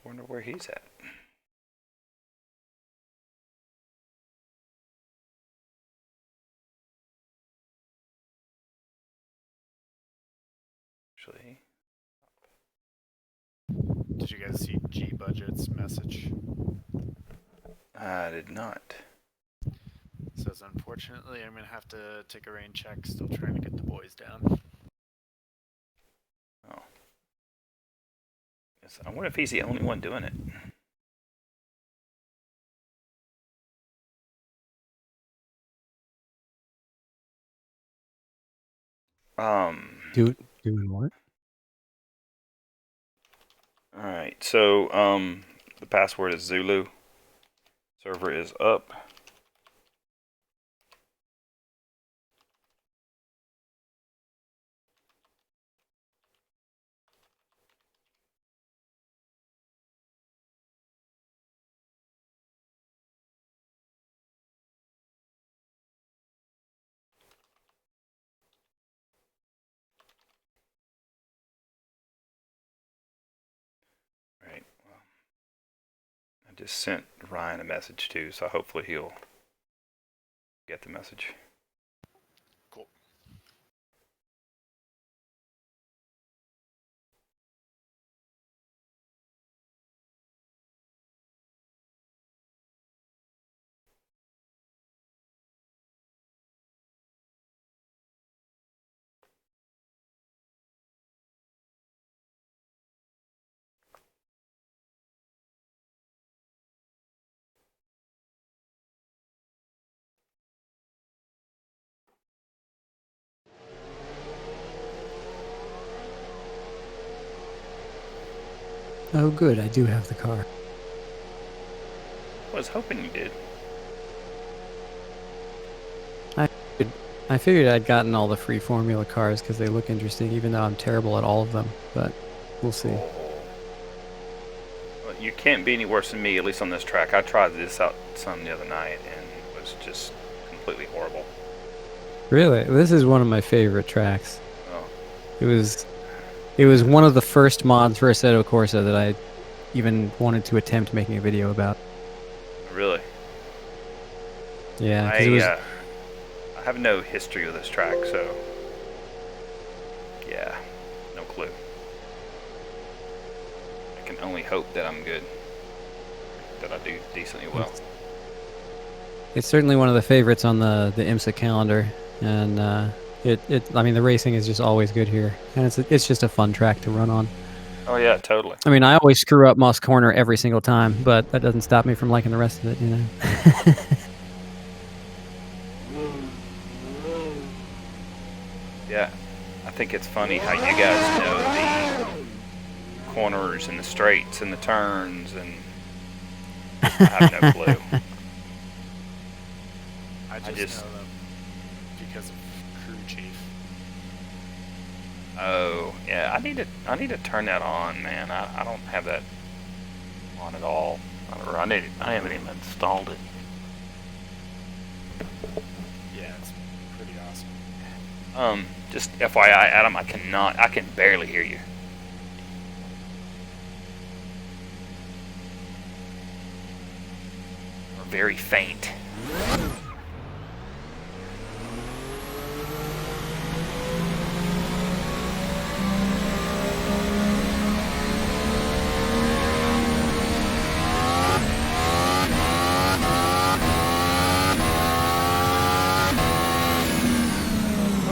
wonder where he's at. Actually, Did you guys see G Budget's message? I did not. Says, unfortunately, I'm going to have to take a rain check. Still trying to get the boys down. Oh. Yes, I wonder if he's the only one doing it. Doing what? Alright, so, the password is Zulu. Server is up. Right, well, I just sent Ryan a message too, so hopefully he'll get the message. Cool. Oh, good. I do have the car. I was hoping you did. I figured I'd gotten all the free formula cars because they look interesting, even though I'm terrible at all of them. But we'll see. Well, you can't be any worse than me, at least on this track. I tried this out some the other night, and it was just completely horrible. Really, this is one of my favorite tracks. Oh. It was one of the first mods for Assetto Corsa that I even wanted to attempt making a video about. Really? Yeah, because it was. I have no history with this track, so yeah, no clue. I can only hope that I'm good, that I do decently well. It's certainly one of the favorites on the IMSA calendar, and I mean, the racing is just always good here, and it's just a fun track to run on. Oh yeah, totally. I mean, I always screw up Moss Corner every single time, but that doesn't stop me from liking the rest of it, you know. Yeah, I think it's funny how you guys know the corners and the straights and the turns, and I have no clue. I just know them because of Crew Chief. Oh yeah, I need to turn that on, man. I don't have that on at all. I haven't even installed it. Yeah, it's pretty awesome. Just FYI, Adam, I can barely hear you. Or very faint.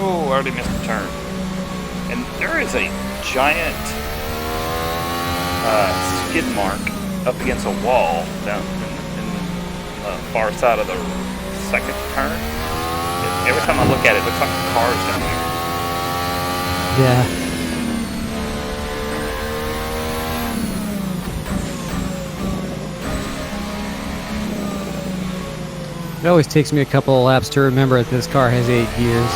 Oh, I already missed a turn. And there is a giant skid mark up against a wall down in the far side of the second turn. Every time I look at it, it looks like a car's down there. Yeah. It always takes me a couple of laps to remember that this car has 8 gears.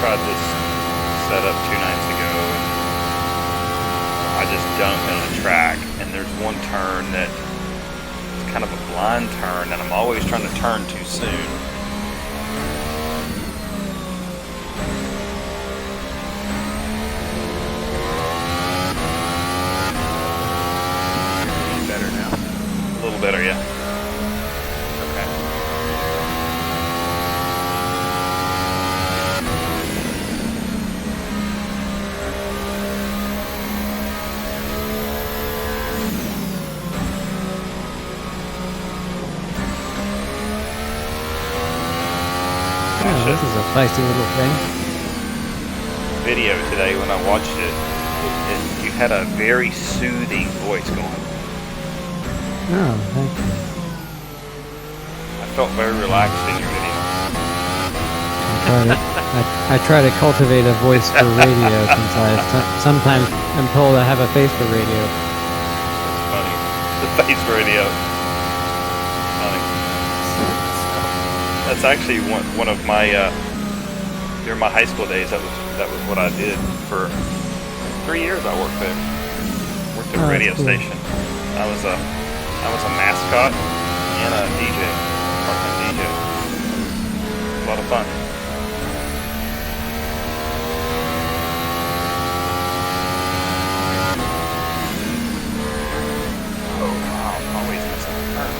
Tried this setup 2 nights ago. I just dumped on the track, and there's one turn that it's kind of a blind turn, and I'm always trying to turn too soon. smash this it. is a feisty little thing. Video today when I watched it, you had a very soothing voice going. Oh, thank you. I felt very relaxed in your video. I try to cultivate a voice for radio since sometimes I'm told I have a face for radio. That's funny. The face radio. Funny. That's actually one of my during my high school days. That was what I did for 3 years. I worked there. Worked at a radio station. I was a mascot and a DJ, part-time DJ. A lot of fun. Oh wow! Always missing a turn.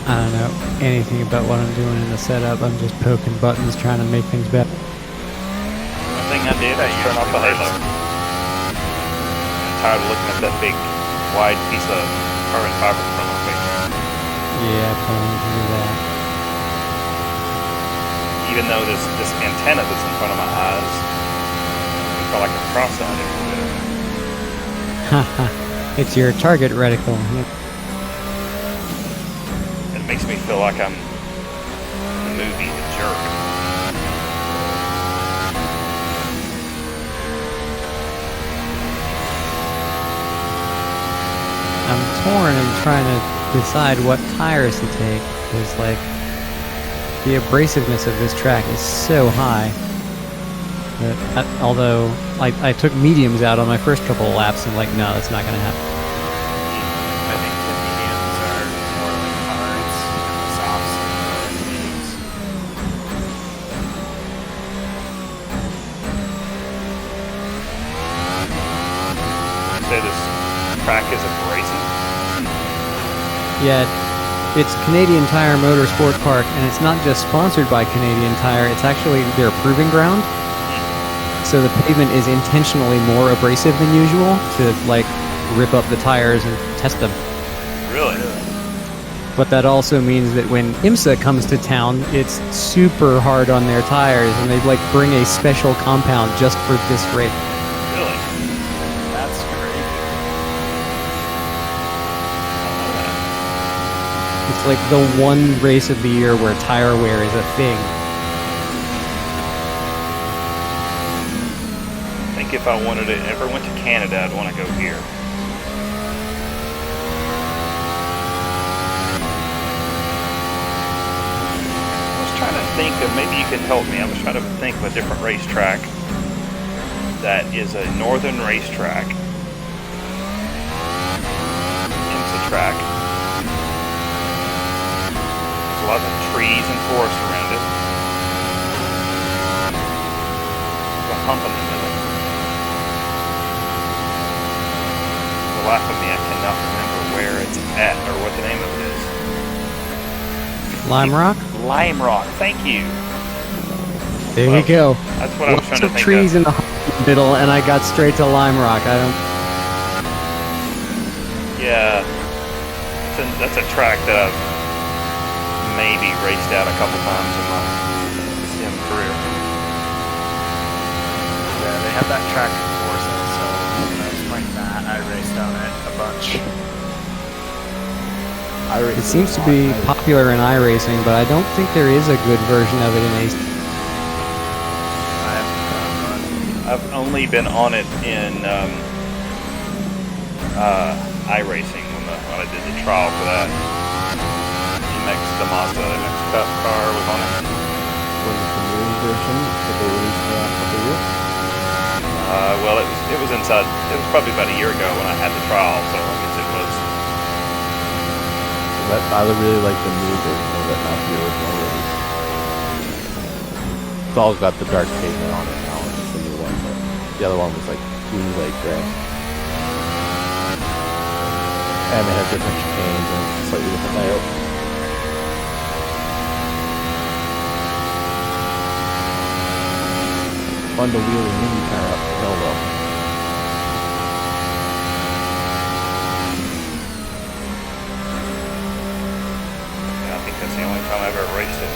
I don't know anything about what I'm doing in the setup. I'm just poking buttons, trying to make things better. One thing I did, I turned off the halo. I'm tired of looking at that big, wide piece of carbon fiber in front of my face. Yeah, I planning to do that. Even though this antenna that's in front of my eyes, I feel like a cross-eyed every bit of it. Haha, it's your target reticle. Yep. It makes me feel like I'm in the movie The Jerk. I'm torn and trying to decide what tires to take because, like, the abrasiveness of this track is so high that although I took mediums out on my first couple of laps and, like, no, that's not going to happen. I think the mediums are more like hards and the softs are more like mediums. You say this track is abrasive? Yeah, it's Canadian Tire Motorsport Park, and it's not just sponsored by Canadian Tire, it's actually their proving ground. So the pavement is intentionally more abrasive than usual to, like, rip up the tires and test them. Really? But that also means that when IMSA comes to town, it's super hard on their tires, and they, like, bring a special compound just for this race. Really? That's crazy. It's like the one race of the year where tire wear is a thing. I think if I ever went to Canada, I'd want to go here. I was trying to think of, maybe you could help me. I was trying to think of a different racetrack that is a northern racetrack. IMSA track. There's lots of trees and forest around it. There's a hump in the middle. For the life of me, I cannot remember where it's at or what the name of it is. Lime Rock? Lime Rock, thank you. There you go. That's what I was trying to Lots of think trees of. in the middle, and I got straight to Lime Rock. I don't. Yeah, that's a track that I've maybe raced out a couple times in my sim career. Yeah, they have that track in Corsa, so when I was playing that, I raced on it a bunch. It seems to be popular in iRacing, but I don't think there is a good version of it in AC. I haven't found one. I've only been on it in iRacing when I did the trial for that. The Mazda MX Cup car was on it. Was it the new version that they released a couple of years? Well, it was inside. It was probably about a year ago when I had the trial, so I guess it was. I really like the new version of it, not the original release. It's all got the dark pavement on it now. It's the new one, but the other one was like blue light gray. And they have different chicanes and slightly different layout. fun to wheel an Indy car up the hill, though. Yeah, I think that's the only time I've ever raced it.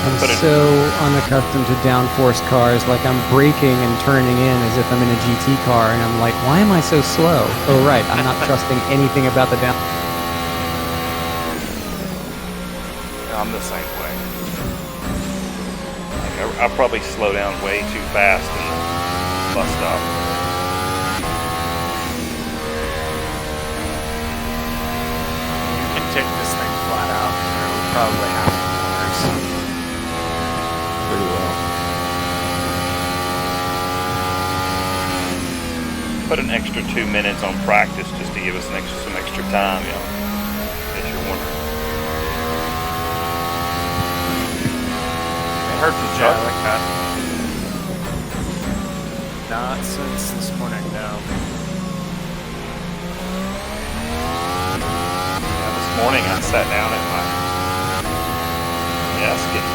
I'm so unaccustomed to downforce cars. Like I'm braking and turning in as if I'm in a GT car, and I'm like, why am I so slow? Oh right, I'm not trusting anything about the down. I'm the same way. Like I probably slow down way too fast in the bus stop. You can take this thing flat out. It'll probably have corners. Pretty well. Put an extra 2 minutes on practice just to give us some extra time, you know, if you're wondering. It hurts the Yeah, truck. I like that. Not since this morning, no. Yeah, this morning I sat down at my desk and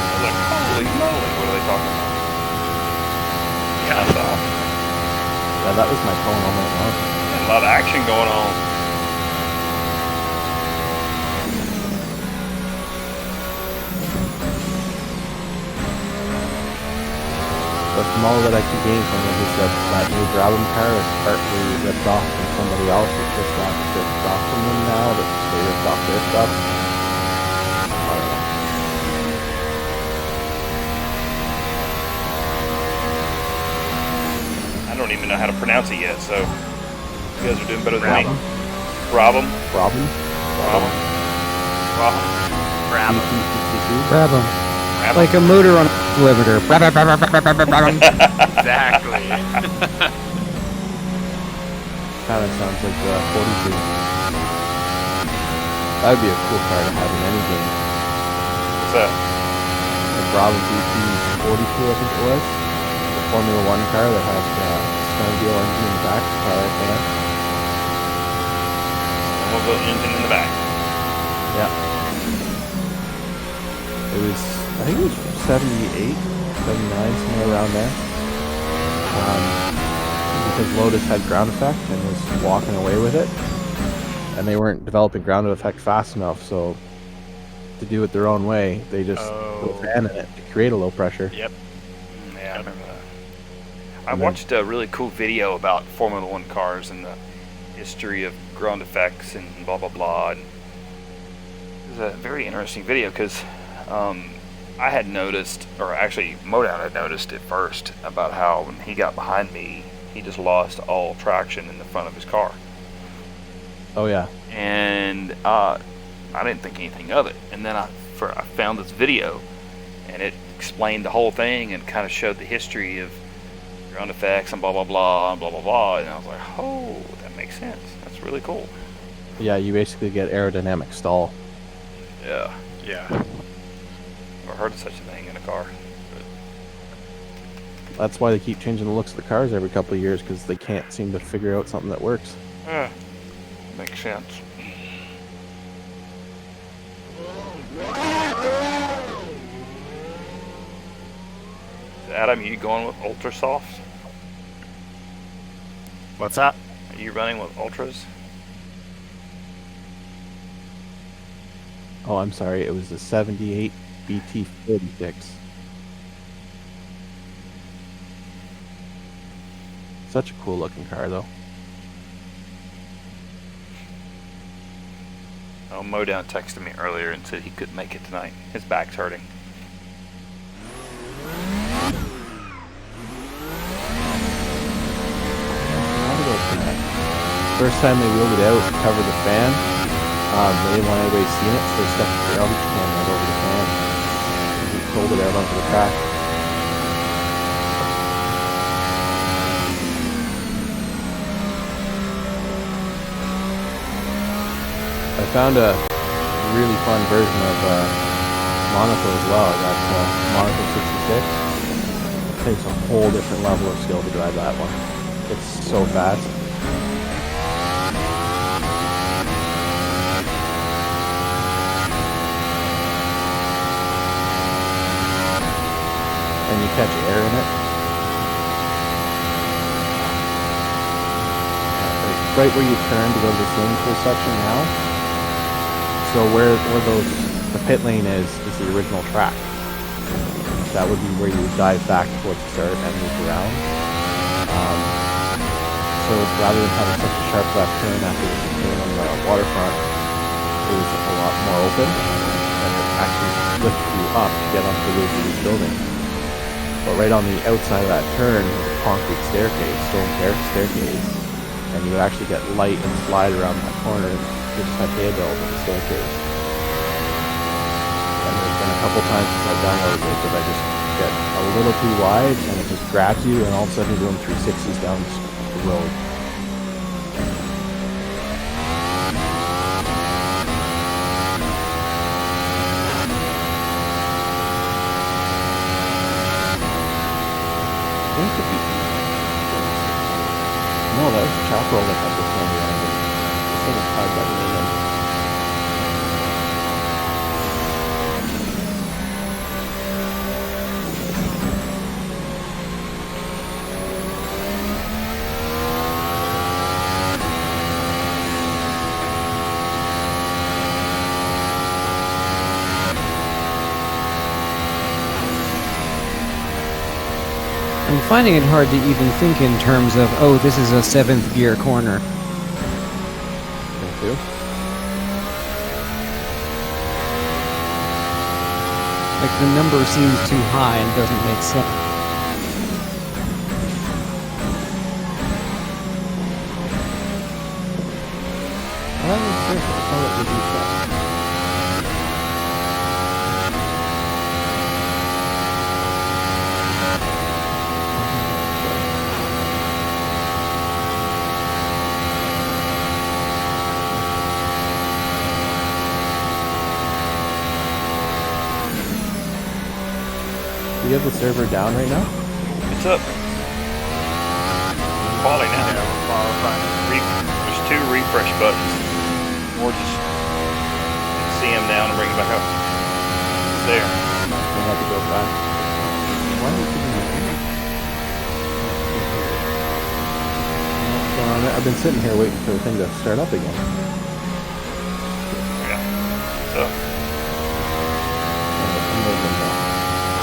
I was like, holy moly, what are they talking about? Yeah, I saw. Yeah, that was my phone all night long. A lot of action going on. But from all that I could gain from it is that new Brabham car is partly ripped off from somebody else. It's just not ripped off from them now, that they ripped off their stuff. I don't know. I don't even know how to pronounce it yet, so you guys are doing better than me. Brabham. Brabham. Brabham? Brabham. Brabham. BT52? Grab them. Brabham. Like a motor on a limiter. Exactly. Kind of sounds like 42. That would be a cool car to have in any game. What's that? The Brabham BT42, I think it was. The Formula One car that had snowmobile engine in the back. Like that. Snowmobile engine in the back. Yeah. It was, I think it was 78, 79, somewhere around there. Because Lotus had ground effect and was walking away with it. And they weren't developing ground effect fast enough, so to do it their own way, they just put a fan in it to create a low pressure. Yep. Yeah, I remember that. I watched a really cool video about Formula One cars and the history of ground effects and blah blah blah. And it was a very interesting video because I had noticed, or actually Modown had noticed it first, about how when he got behind me, he just lost all traction in the front of his car. Oh yeah. And I didn't think anything of it. And then I found this video, and it explained the whole thing and kind of showed the history of ground effects and blah blah blah and blah blah blah. And I was like, oh, that makes sense. That's really cool. Yeah, you basically get aerodynamic stall. Yeah, Yeah. never heard of such a thing in a car. That's why they keep changing the looks of the cars every couple of years, because they can't seem to figure out something that works. Yeah, makes sense. Adam, you going with ultra soft? What's that? Are you running with ultras? Oh, I'm sorry, it was the 78 BT46. Such a cool looking car, though. Oh, Modown texted me earlier and said he couldn't make it tonight. His back's hurting. First time they wheeled it out to cover the fan, they didn't want anybody seeing it, so they stuck the garbage can right over the fan. And he pulled it out onto the track. I found a really fun version of Monaco as well. I got Monaco 66. It takes a whole different level of skill to drive that one. It's so fast. And you catch air in it. Right where you turn to go to the swimming pool section now. So where the pit lane is the original track. That would be where you would dive back towards the start and move around. So rather than having such a sharp left turn after the turn on the waterfront, it was a lot more open, and it actually lifted you up to get up the roof of these buildings. But right on the outside of that turn was a concrete staircase, stone staircase, and you would actually get light and slide around that corner and just have hay built with the staircase. And there's been a couple times since I've downloaded it that I just get a little too wide and it just grabs you, and all of a sudden you're doing 360s down the road. No, that was Chaparral that had this one behind it. This thing is tied by the end. I'm finding it hard to even think in terms of, oh, this is a 7th gear corner. Thank you. Like, the number seems too high and doesn't make sense. Well, that makes sense. I thought it would be fast. Do you have the server down right now? It's up. Quality now. Yeah, we're qualifying. There's 2 refresh buttons. Or just see them down and bring it back up. It's there. We'll have to go back. Why are we keeping it? I've been sitting here waiting for the thing to start up again. Yeah. So,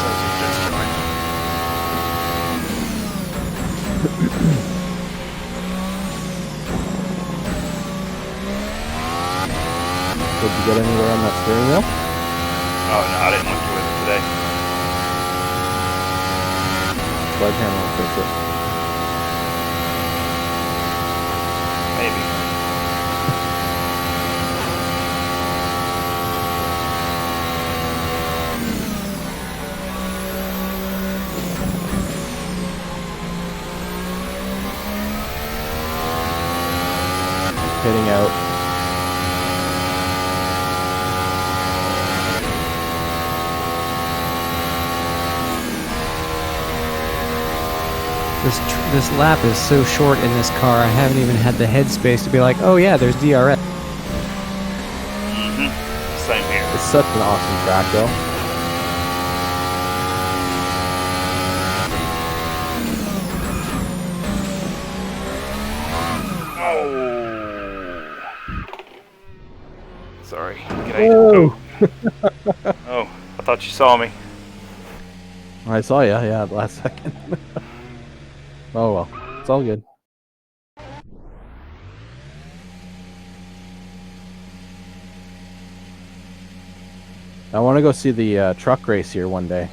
Says you just joined. Did you get anywhere on that steering wheel? oh no, I didn't look with it today. Sledgehammer will fix it. Maybe. Hitting out. This lap is so short in this car, I haven't even had the headspace to be like, oh yeah, there's DRS. Mm-hmm. Same here. It's such an awesome track though. Oh. Sorry. Oh. Oh, I thought you saw me. I saw ya, yeah, the last second. Oh well, it's all good. I want to go see the truck race here one day.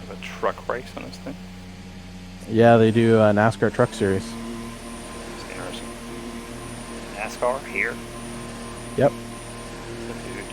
There's a truck race on this thing. Yeah, they do a NASCAR Truck Series. It's interesting. NASCAR here? Yep. Dude.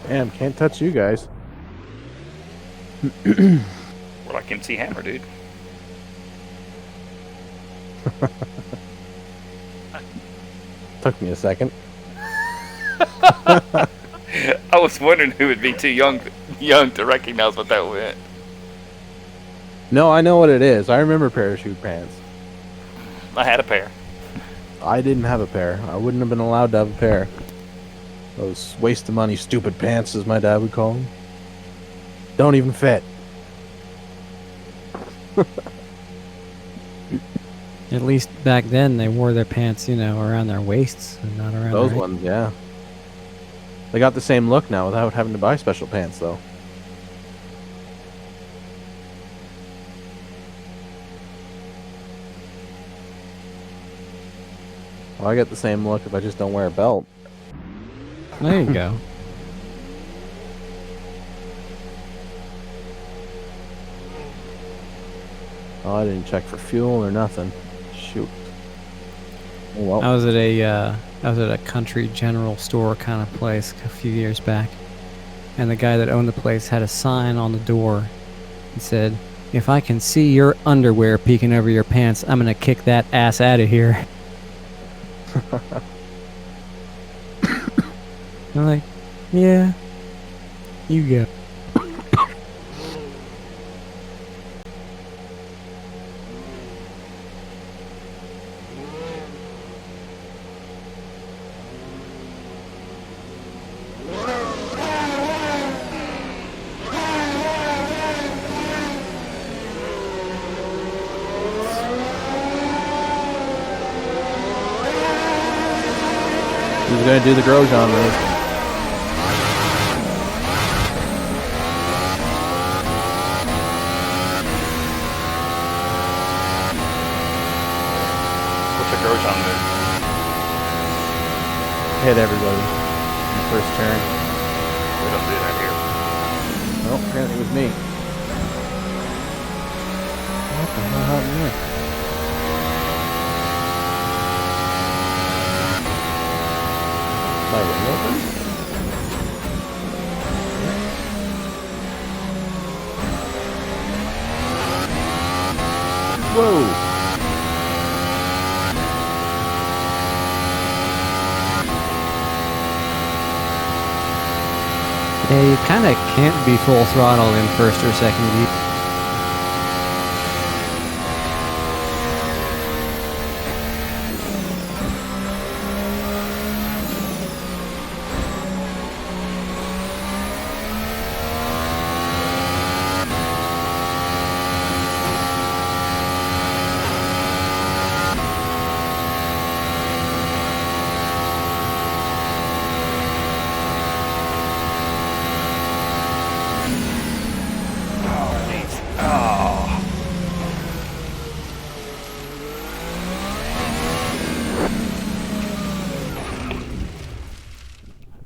Damn, can't touch you guys. We're like MC Hammer, dude. Took me a second. I was wondering who would be too young to recognize what that meant. No, I know what it is. I remember parachute pants. I had a pair. I didn't have a pair. I wouldn't have been allowed to have a pair. Those waste of money, stupid pants, as my dad would call them. Don't even fit. At least back then, they wore their pants, around their waists and not around Those their ones, yeah. They got the same look now without having to buy special pants, though. Well, I get the same look if I just don't wear a belt. There you go. Oh, I didn't check for fuel or nothing. Shoot. Oh, well. I was at a country general store kind of place a few years back, and the guy that owned the place had a sign on the door. It said, "If I can see your underwear peeking over your pants, I'm gonna kick that ass out of here." I'm like, yeah, you go. Who's gonna do the Grosjean move? What's a Grosjean move? Hit everybody in the first turn. We don't do that here. Well, apparently it was me. What the hell happened there? My window open? Whoa! Yeah, you kind of can't be full throttle in first or second gear.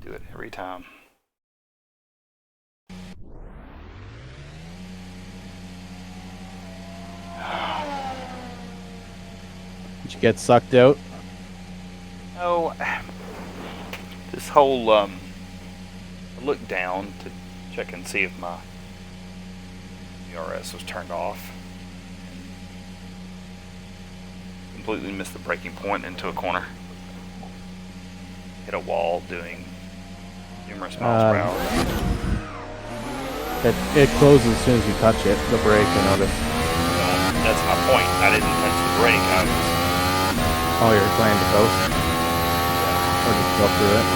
Do it every time. Did you get sucked out? No, this whole I looked down to check and see if my ERS was turned off. Completely missed the braking point into a corner. Hit a wall doing numerous miles per hour. It closes as soon as you touch it, the brake, I noticed. No, that's my point. I didn't touch the brake. I was. Oh, you're trying to coast? Or just go through it?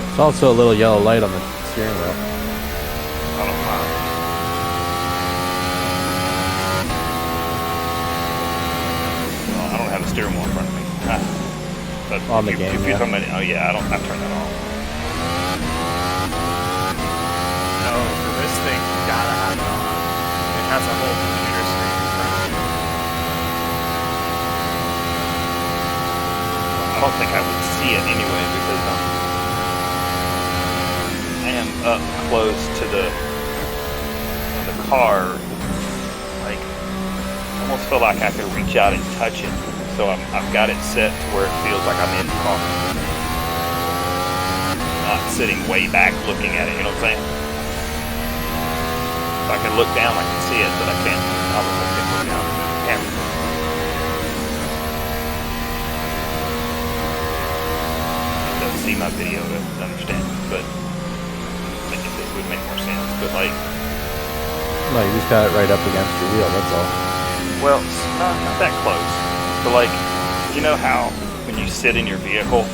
There's also a little yellow light on the steering wheel. I don't mind. Well, I don't have a steering wheel in front of me. But On the if game, you're yeah. talking about, oh yeah, I've turned that off. No, for this thing, you gotta have it on. It has a whole computer screen in front of you. I don't think I would see it anyway because I am up close to the car. Like, I almost feel like I could reach out and touch it. So I've got it set to where it feels like I'm in the car. Not sitting way back looking at it, you know what I'm saying? If I can look down, I can see it, but I can't, obviously can't look down at the camera. You have to see my video to understand, but I think this would make more sense. But like, No, you just got it right up against your wheel, that's all. well, it's not that close. But like, you know how when you sit in your vehicle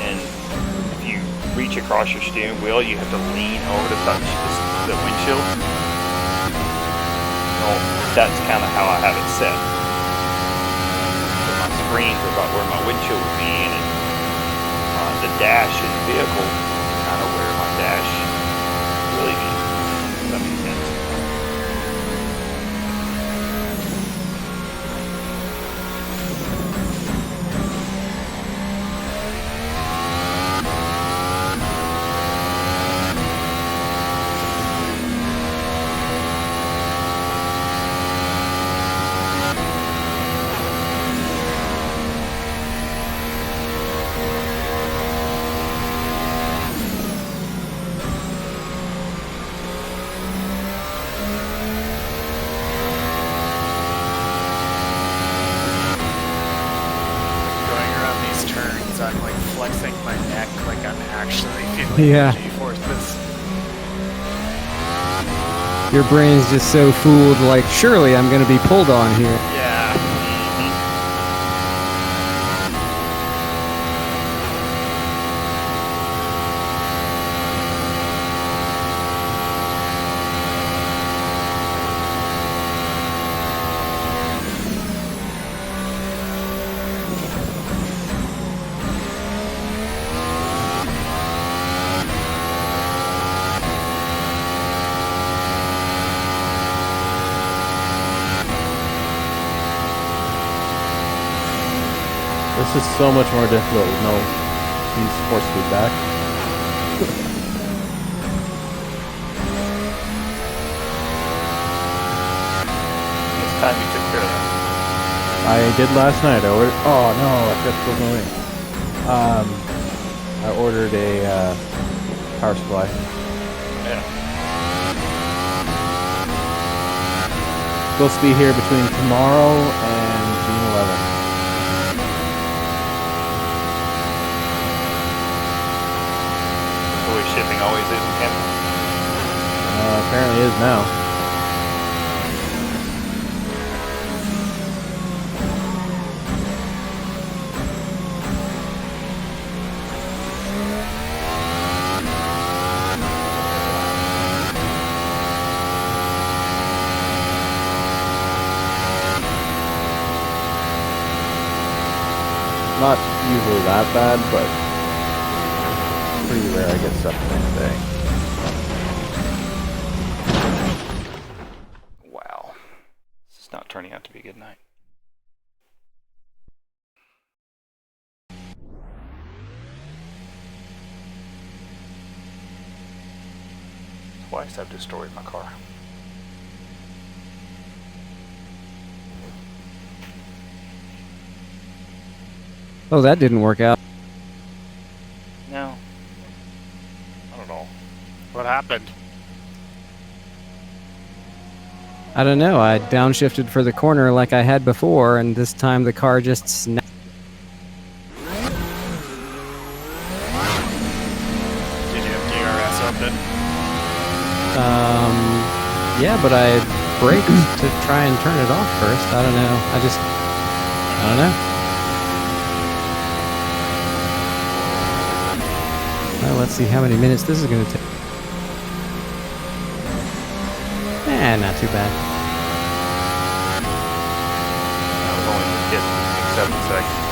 and if you reach across your steering wheel, you have to lean over to touch the windshield? Well, that's kind of how I have it set. So my screens are about where my windshield would be, and the dash in the vehicle is kind of where my dash really be. If that makes sense. Going around these turns, I'm like flexing my neck like I'm actually feeling Yeah. the G-forces. Your brain's just so fooled, like, surely I'm going to be pulled on here. Yeah. This is so much more difficult with no force feedback. It's time you took care of that. I did last night. Oh no, I forgot to close my wing. I ordered a power supply. Yeah. Supposed to be here between tomorrow and June 11th. The way shipping always is in Canada. Apparently is now. Not usually that bad, but pretty rare I get stuff the next day. Wow. This is not turning out to be a good night. Twice I've destroyed my car. Oh, that didn't work out. No. Not at all. What happened? I don't know. I downshifted for the corner like I had before, and this time the car just snapped. Did you have DRS open? Yeah, but I braked to try and turn it off first. I don't know. I don't know. Well, let's see how many minutes this is going to take. Not too bad. I was only getting 7 seconds.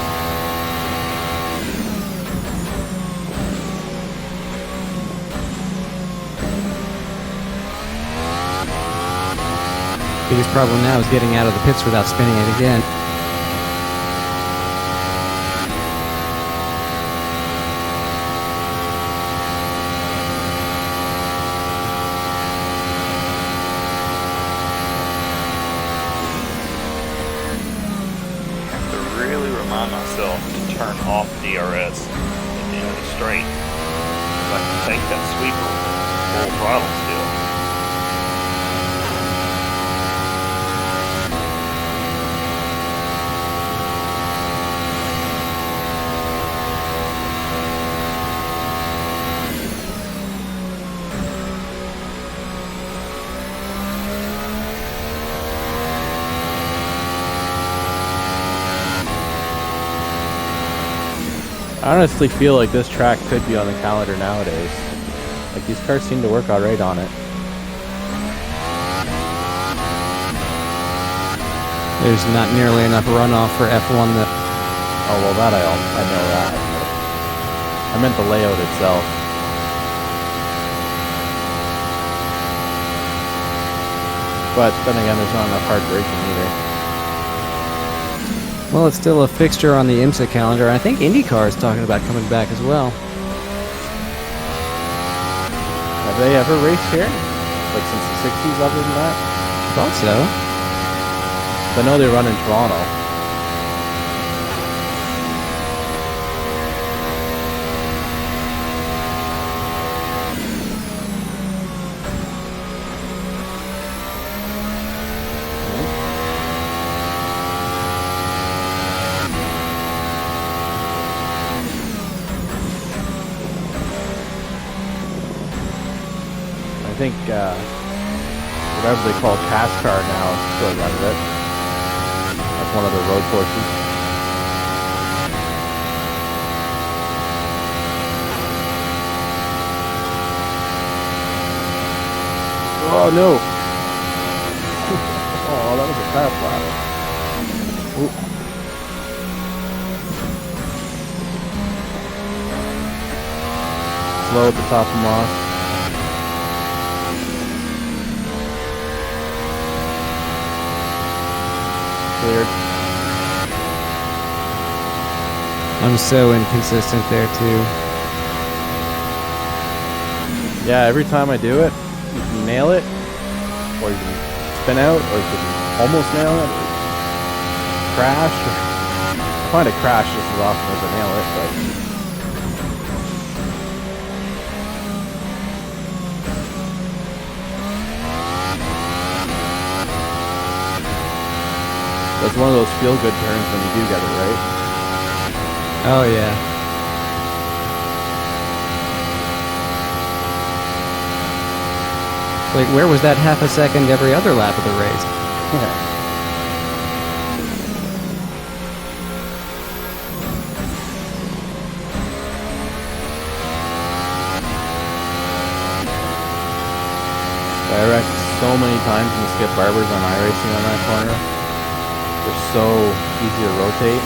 Biggest problem now is getting out of the pits without spinning it again. Have to remind myself to turn off DRS at the end of the straight. So I can take that sweeper full throttle still. I honestly feel like this track could be on the calendar nowadays. Like, these cars seem to work alright on it. There's not nearly enough runoff for F1 that. Oh, well, that I know that. I meant the layout itself. But then again, there's not enough hard braking either. Well, it's still a fixture on the IMSA calendar. I think IndyCar is talking about coming back as well. Have they ever raced here? Like since the 60s other than that? Thought so. I know they run in Toronto. I think whatever they call CASCAR now still runs it. That's one of the road courses. Oh no! Oh, that was a car flat. Oop. Slow at the top of Moss. Cleared. I'm so inconsistent there too. Yeah, every time I do it, you can nail it, or you can spin out, or you can almost nail it, or crash. I find a crash just as often as I nail it, but that's one of those feel-good turns when you do get it right. Oh yeah. Like, where was that half a second every other lap of the race? Yeah. I wrecked so many times in the skip barbers on iRacing on that corner. They're so easy to rotate.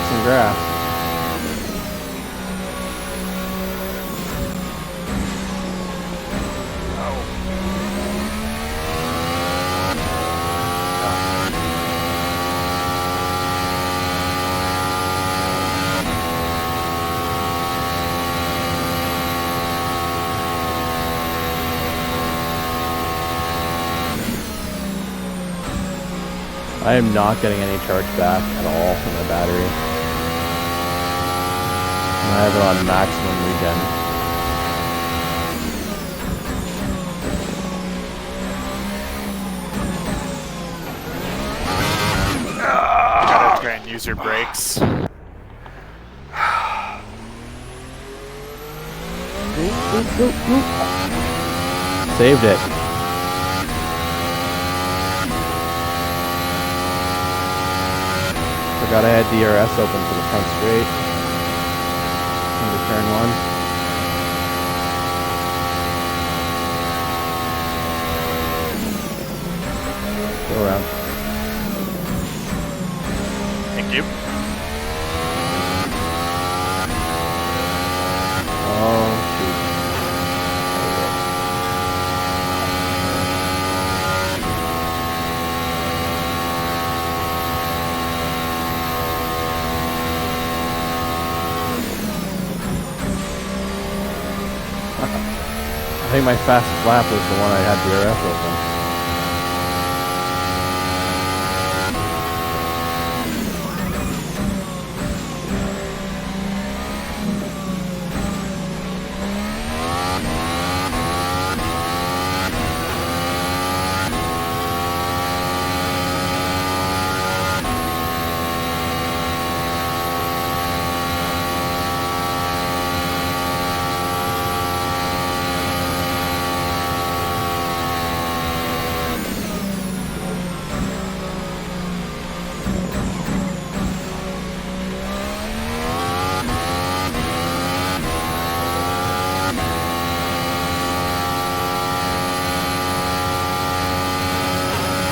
Some grass. I am not getting any charge back at all from my battery. I have it on maximum regen. Gotta try and use your brakes. Saved it. Forgot I had DRS open for the front straight. Into turn one. think my fastest lap was the one I had DRS open.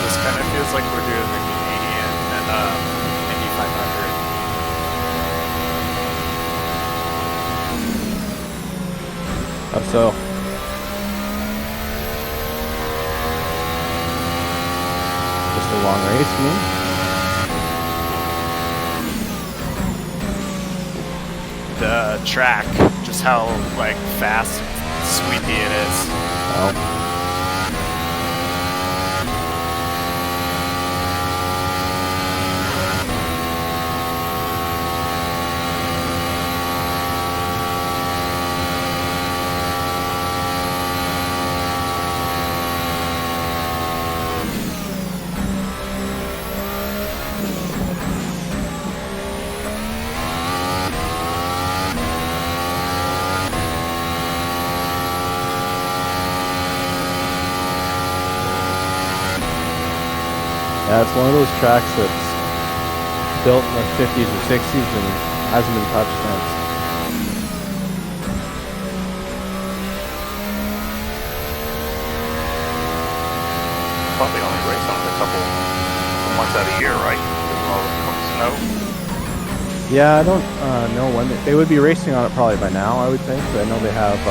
This kind of feels like we're doing the Canadian and Indy 500. How so? Just a long race, you mean? The track, just how like fast, and sweepy it is. Oh. Yeah, it's one of those tracks that's built in the 50s or 60s and hasn't been touched since. Probably only race on it a couple months out of the year, right? With all the snow. Yeah, I don't know when they would be racing on it probably by now, I would think. But I know they have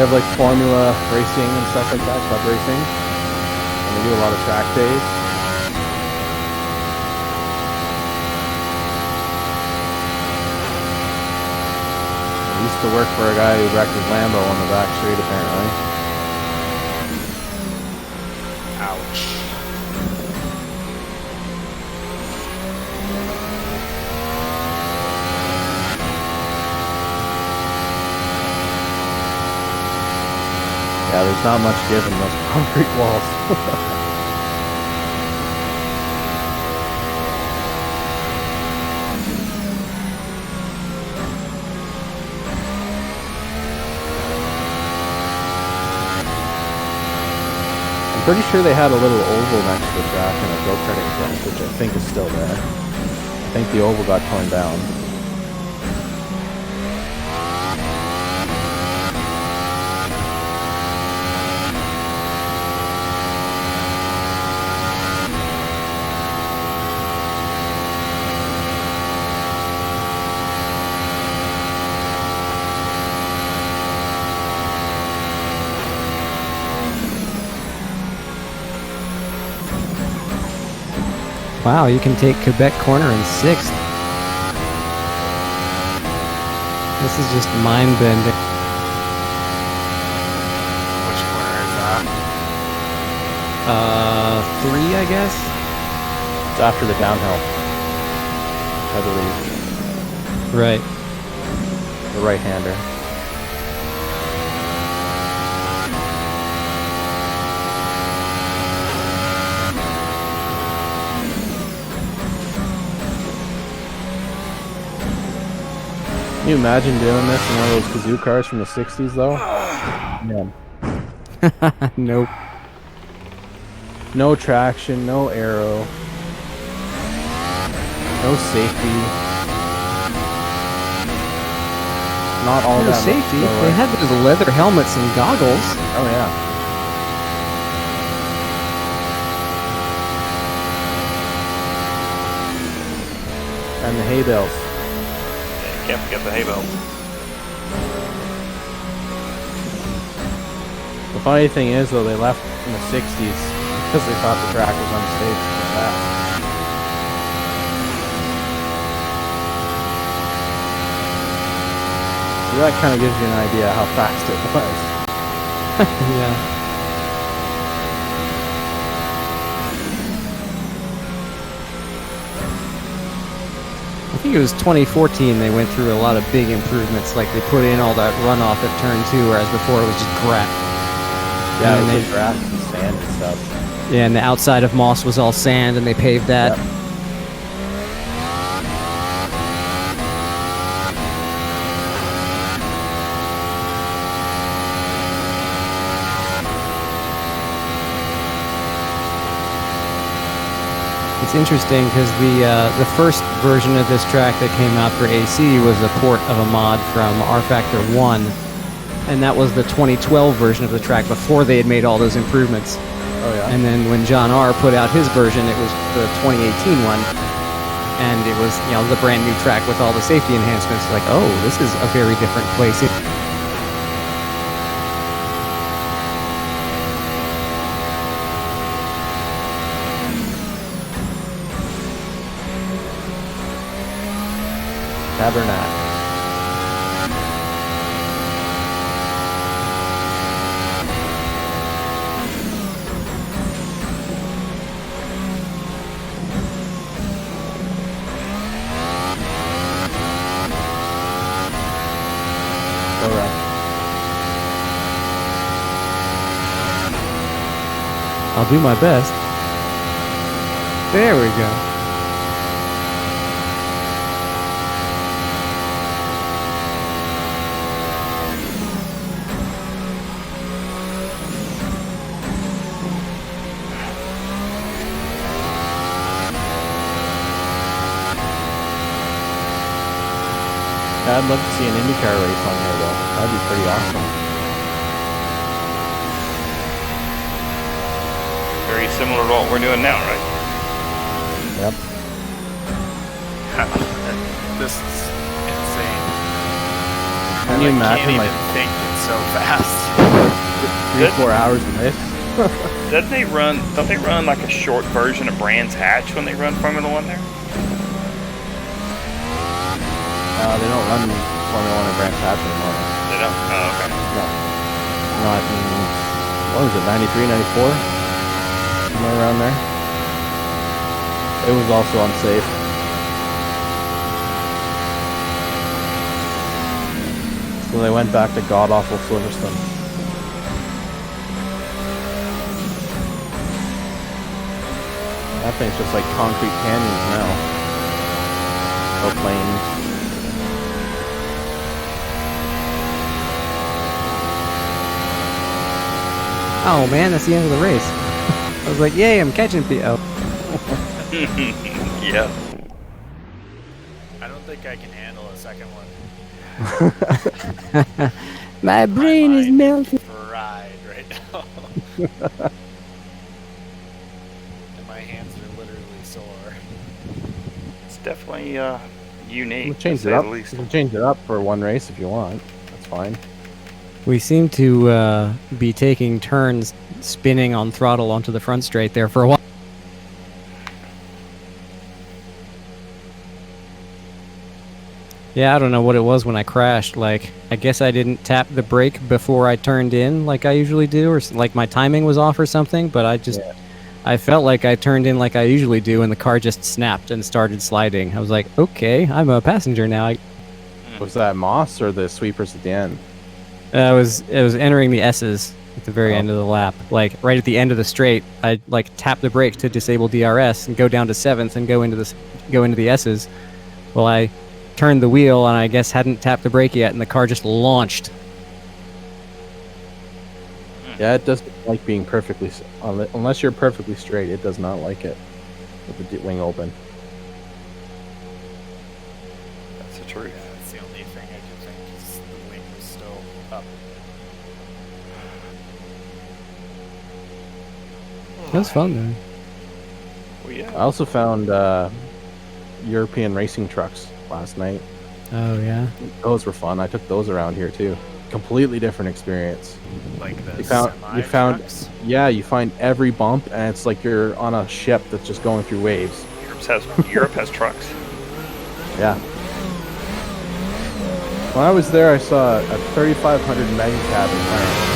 like formula racing and stuff like that, club racing. And they do a lot of track days. I used to work for a guy who wrecked his Lambo on the back street, apparently. Ouch. Yeah, there's not much give in those concrete walls. I'm pretty sure they had a little oval next to the track and a go-karting track, which I think is still there. I think the oval got torn down. Wow, you can take Quebec Corner in 6th. This is just mind-bending. Which corner is that? 3, I guess? It's after the downhill, I believe. Right. The right-hander. Can you imagine doing this in one of those kazoo cars from the 60s, though? Man. Nope. No traction, no aero, no safety. Not all No that much safety. slower. They had those leather helmets and goggles. Oh yeah. And the hay bales. Yeah, you can't forget the hay bales. The funny thing is, though, they left in the 60s because they thought the track was unsafe for that. So that kind of gives you an idea how fast it was. Yeah. I think it was 2014 they went through a lot of big improvements, like they put in all that runoff at turn 2, whereas before it was just crap. Yeah, And it they- was grass and sand and stuff. Yeah, and the outside of Moss was all sand, and they paved that. Yep. It's interesting because the first version of this track that came out for AC was a port of a mod from R Factor 1, and that was the 2012 version of the track before they had made all those improvements. Oh yeah. And then when John R put out his version, it was the 2018 one, and it was, you know, the brand new track with all the safety enhancements. Like, oh, this is a very different place. Tabernacle. Correct. I'll do my best. There we go. Yeah, I'd love to see an IndyCar race on here, though. That'd be pretty awesome. Very similar to what we're doing now, right? Yep. This is insane. Can you I imagine, can't like, even think it's so fast. 3-4 hours of this? Don't they run like a short version of Brands Hatch when they run Formula One there? They don't run Formula 1 and Brands Hatch anymore. They don't? Oh, okay. No. Not in, what was it, 93, 94? Somewhere around there. It was also unsafe. So they went back to god-awful Silverstone. That thing's just like concrete canyons now. No planes. Oh man, that's the end of the race. I was like, yay, I'm catching people. Yeah. I don't think I can handle a second one. My brain is mind melting. Fried right now. And my hands are literally sore. It's definitely unique. We'll change to it say up. the least. You can change it up for one race if you want. That's fine. We seem to be taking turns spinning on throttle onto the front straight there for a while. Yeah, I don't know what it was when I crashed. Like, I guess I didn't tap the brake before I turned in like I usually do, or like my timing was off or something, but I felt like I turned in like I usually do, and the car just snapped and started sliding. I was like, okay, I'm a passenger now. Was that Moss or the sweepers at the end? It was entering the S's at the very Oh. end of the lap. Like right at the end of the straight, I like tap the brake to disable DRS and go down to 7th and go into the S's. Well, I turned the wheel and I guess hadn't tapped the brake yet, and the car just launched. Yeah, it doesn't like being perfectly... Unless you're perfectly straight, it does not like it with the wing open. That's the truth. That's the only thing I can think is the wing was still up. That was fun though. Well, yeah. I also found European racing trucks last night. Oh yeah. Those were fun. I took those around here too. Completely different experience. Like the You found semi-trucks. yeah, you find every bump and it's like you're on a ship that's just going through waves. Europe has trucks. Yeah. When I was there, I saw a 3,500 mega cab in Clarence,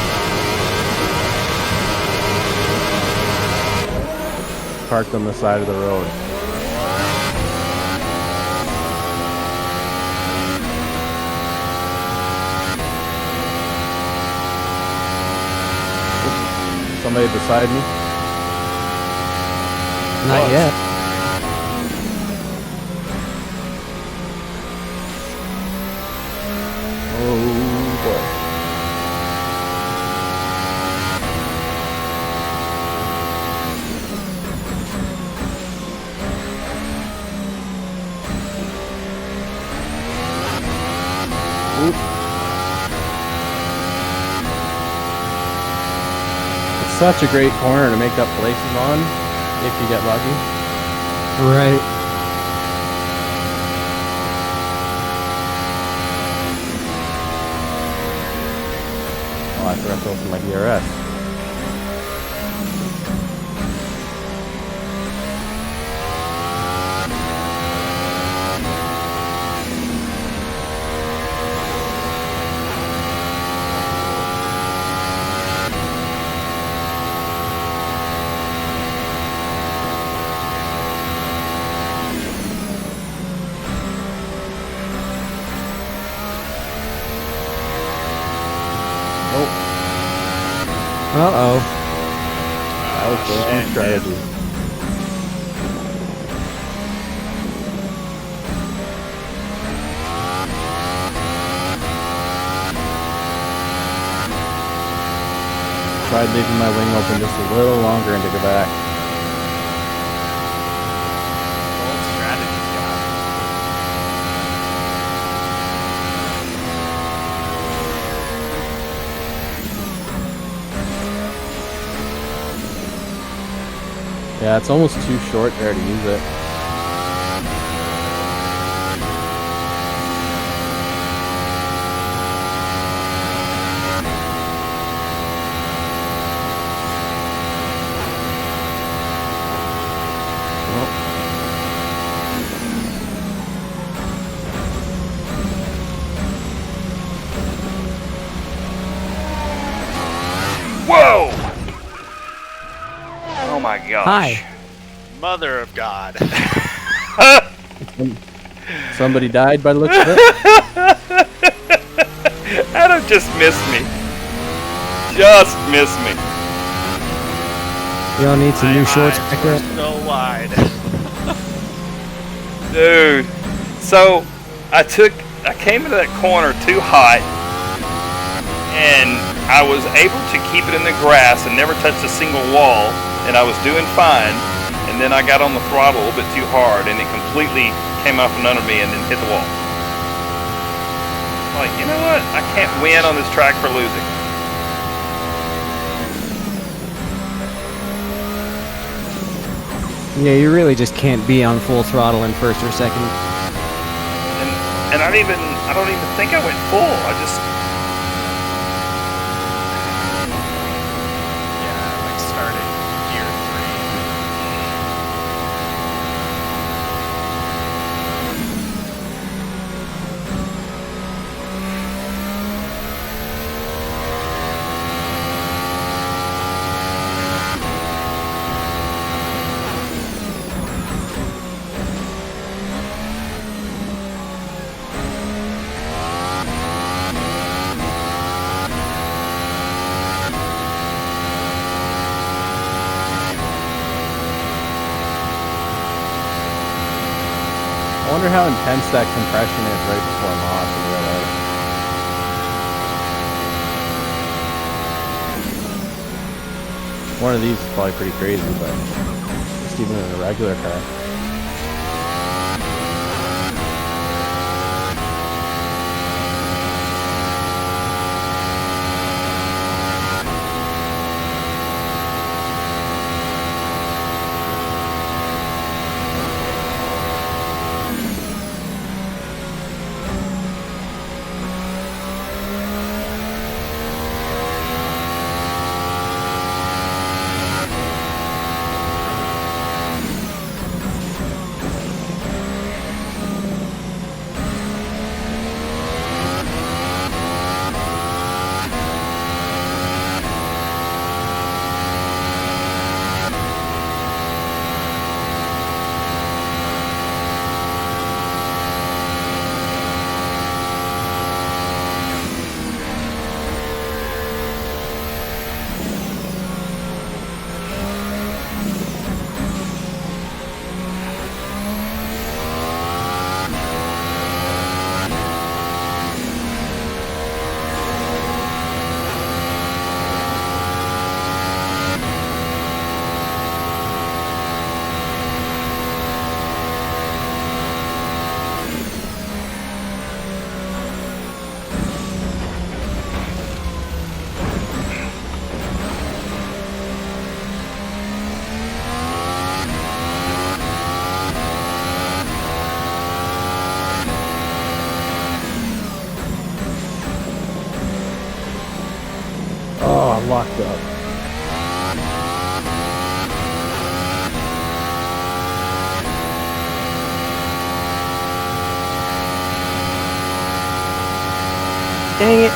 parked on the side of the road. Somebody beside me? Not yet. Oh boy. Oop. It's such a great corner to make up places on if you get lucky. Right. Oh, I forgot to open my DRS. Uh-oh. That was the wrong strategy. Tried leaving my wing open just a little longer and to go back. Bold strategy, John. Yeah, it's almost too short there to use it. Whoa! Oh my gosh. Hi. Mother of God. Somebody died by the looks of it. Adam just missed me. Just missed me. Y'all need some My new shorts eyes back were there. so wide. Dude. So I came into that corner too hot, and I was able to keep it in the grass and never touch a single wall, and I was doing fine. And then I got on the throttle a little bit too hard, and it completely came up from under me and then hit the wall. Like, you know what? I can't win on this track for losing. Yeah, you really just can't be on full throttle in first or second. And I don't even think I went full. I just Yeah, like started gear 3. I wonder how intense that compression is right before Moss in real life. One of these is probably pretty crazy, but just even in a regular car. Oh, locked up. Dang it.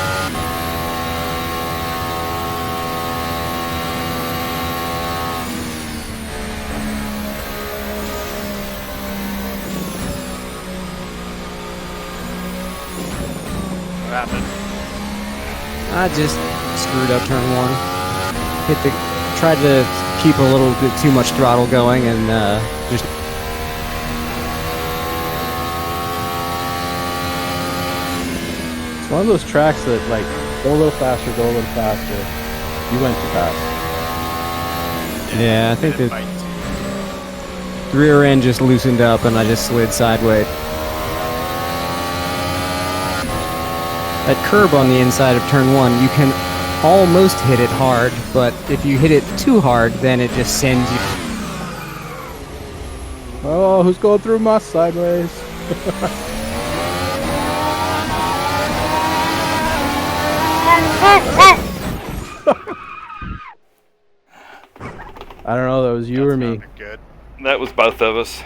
What happened? I just screwed up turn one. Tried to keep a little bit too much throttle going and just. It's one of those tracks that, like, go a little faster, go a little faster. You went too fast. Yeah, I think Didn't the bite too. rear end just loosened up and I just slid sideways. That curb on the inside of turn one, you can almost hit it hard, but if you hit it too hard, then it just sends you. Oh, who's going through my sideways? I don't know, that was you or me. Sounded good. That was both of us.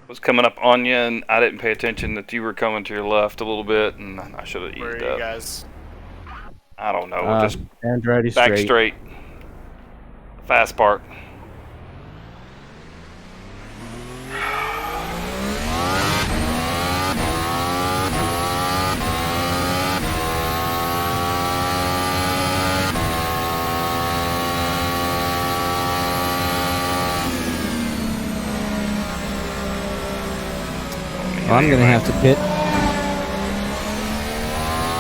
Was coming up on you, and I didn't pay attention that you were coming to your left a little bit, and I should have Where eased are you up. guys? I don't know, just Andretti back straight. straight, fast part. I'm gonna have to pit.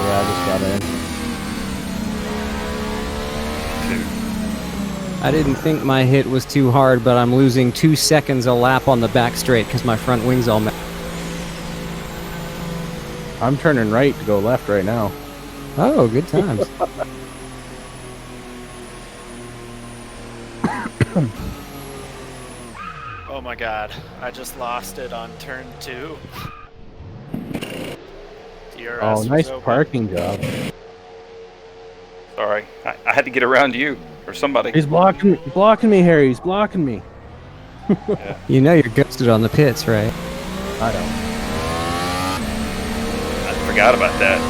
Yeah, I just got in. I didn't think my hit was too hard, but I'm losing 2 seconds a lap on the back straight because my front wing's all messed. I'm turning right to go left right now. Oh, good times. Oh my god, I just lost it on turn 2. DRS Oh, was nice open. parking job. Sorry, I had to get around you or somebody. He's blocking me, Harry. He's blocking me. You know you're ghosted on the pits, right? I don't. I forgot about that.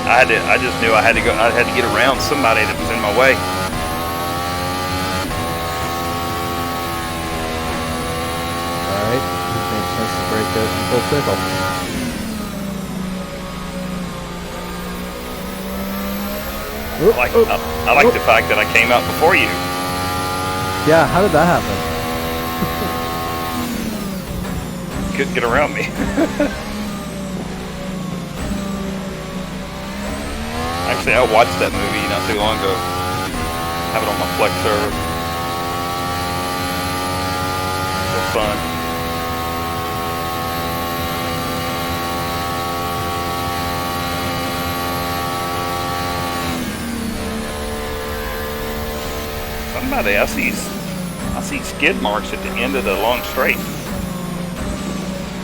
I just knew I had to go. I had to get around somebody that was in my way. Alright. This makes sense to break this in full circle. I like the fact that I came out before you. Yeah, how did that happen? Couldn't get around me. Actually, I watched that movie not too long ago. Have it on my Flex server. It was fun. Somebody, I see skid marks at the end of the long straight.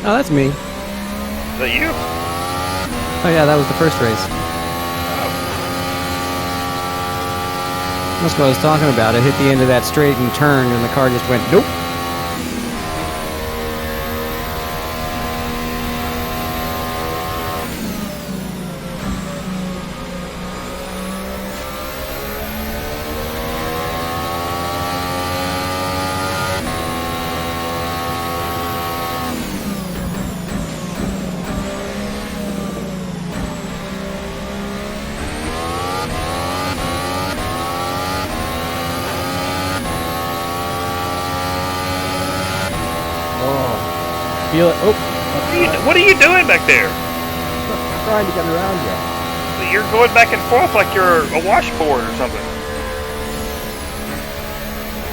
Oh, that's me. Is that you? Oh yeah, that was the first race. That's what I was talking about. I hit the end of that straight and turned, and the car just went, nope. Feel it. Oh, What are you doing back there? I'm trying to get around you. You're going back and forth like you're a washboard or something.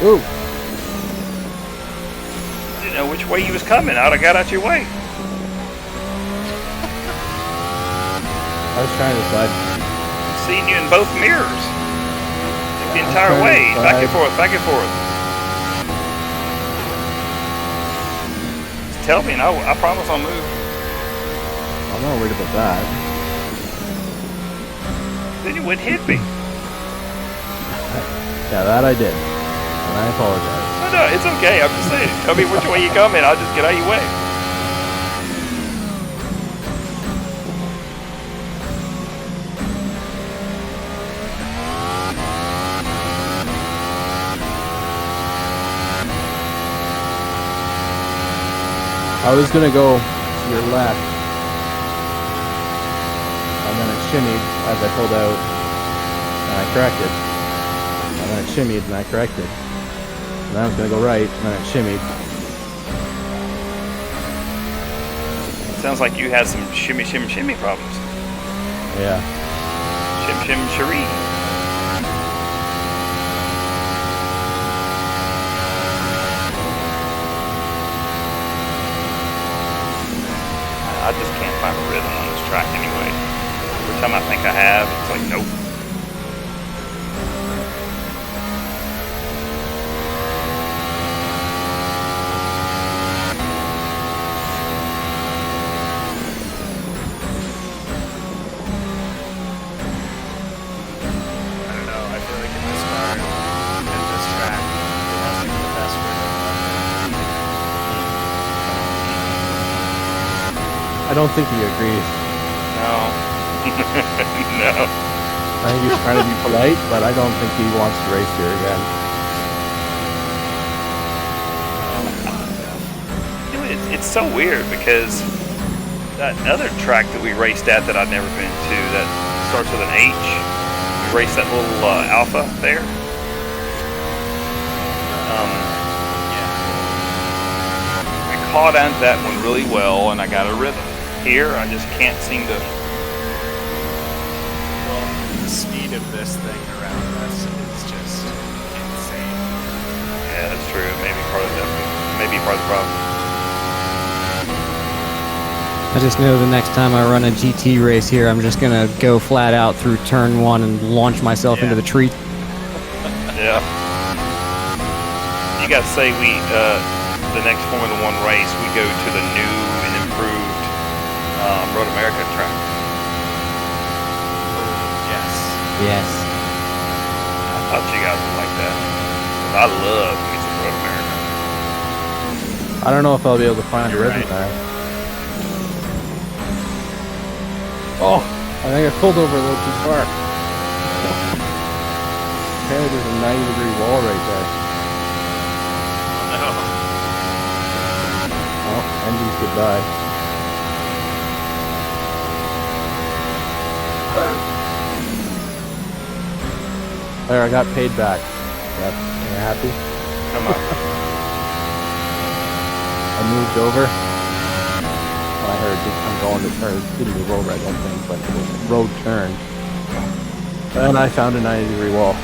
Ooh. I didn't know which way you was coming. I'd have got out your way. I was trying to slide. Seen you in both mirrors. Like the entire trying to way. Back and slide. forth, back and forth. Just tell me and I promise I'll move. I'm not worried about that. Then you would hit me. Yeah, that I did. And I apologize. No, it's okay. I'm just saying. Tell me which way you coming. I'll just get out of your way. I was gonna go to your left, and then it shimmied as I pulled out, and I corrected. And then it shimmied, and I corrected. And then I was gonna go right, and then it shimmied. Sounds like you had some shimmy problems. Yeah. Shim cherie. I just can't find a rhythm on this track anyway. Every time I think I have, it's like, nope. I don't know. I feel like in this car and this track, it has like the best rhythm ever. I don't think he agrees. No. No. I think he's trying to be polite, but I don't think he wants to race here again. You know, it's so weird because that other track that we raced at that I've never been to that starts with an H, we raced that little Alpha there. I caught on that one really well and I got a rhythm. Here, I just can't seem to. Well, the speed of this thing around us is just insane. Yeah, that's true. Maybe part of that. Maybe part of the problem. I just know the next time I run a GT race here, I'm just gonna go flat out through turn 1 and launch myself into the tree. Yeah. You got to say the next Formula One race, we go to the new and improved Road America track. Yes. Yes. I thought you guys would like that. I love me some Road America. I don't know if I'll be able to find a rhythm right. there. Oh, I think I pulled over a little too far. Apparently there's a 90-degree wall right there. No. Oh, Andy's goodbye. There, I got paid back. Yep. Are you happy? Come on. I moved over. I heard I'm going to turn. It didn't move over, I don't think, but the road turned. And I found a 90-degree wall.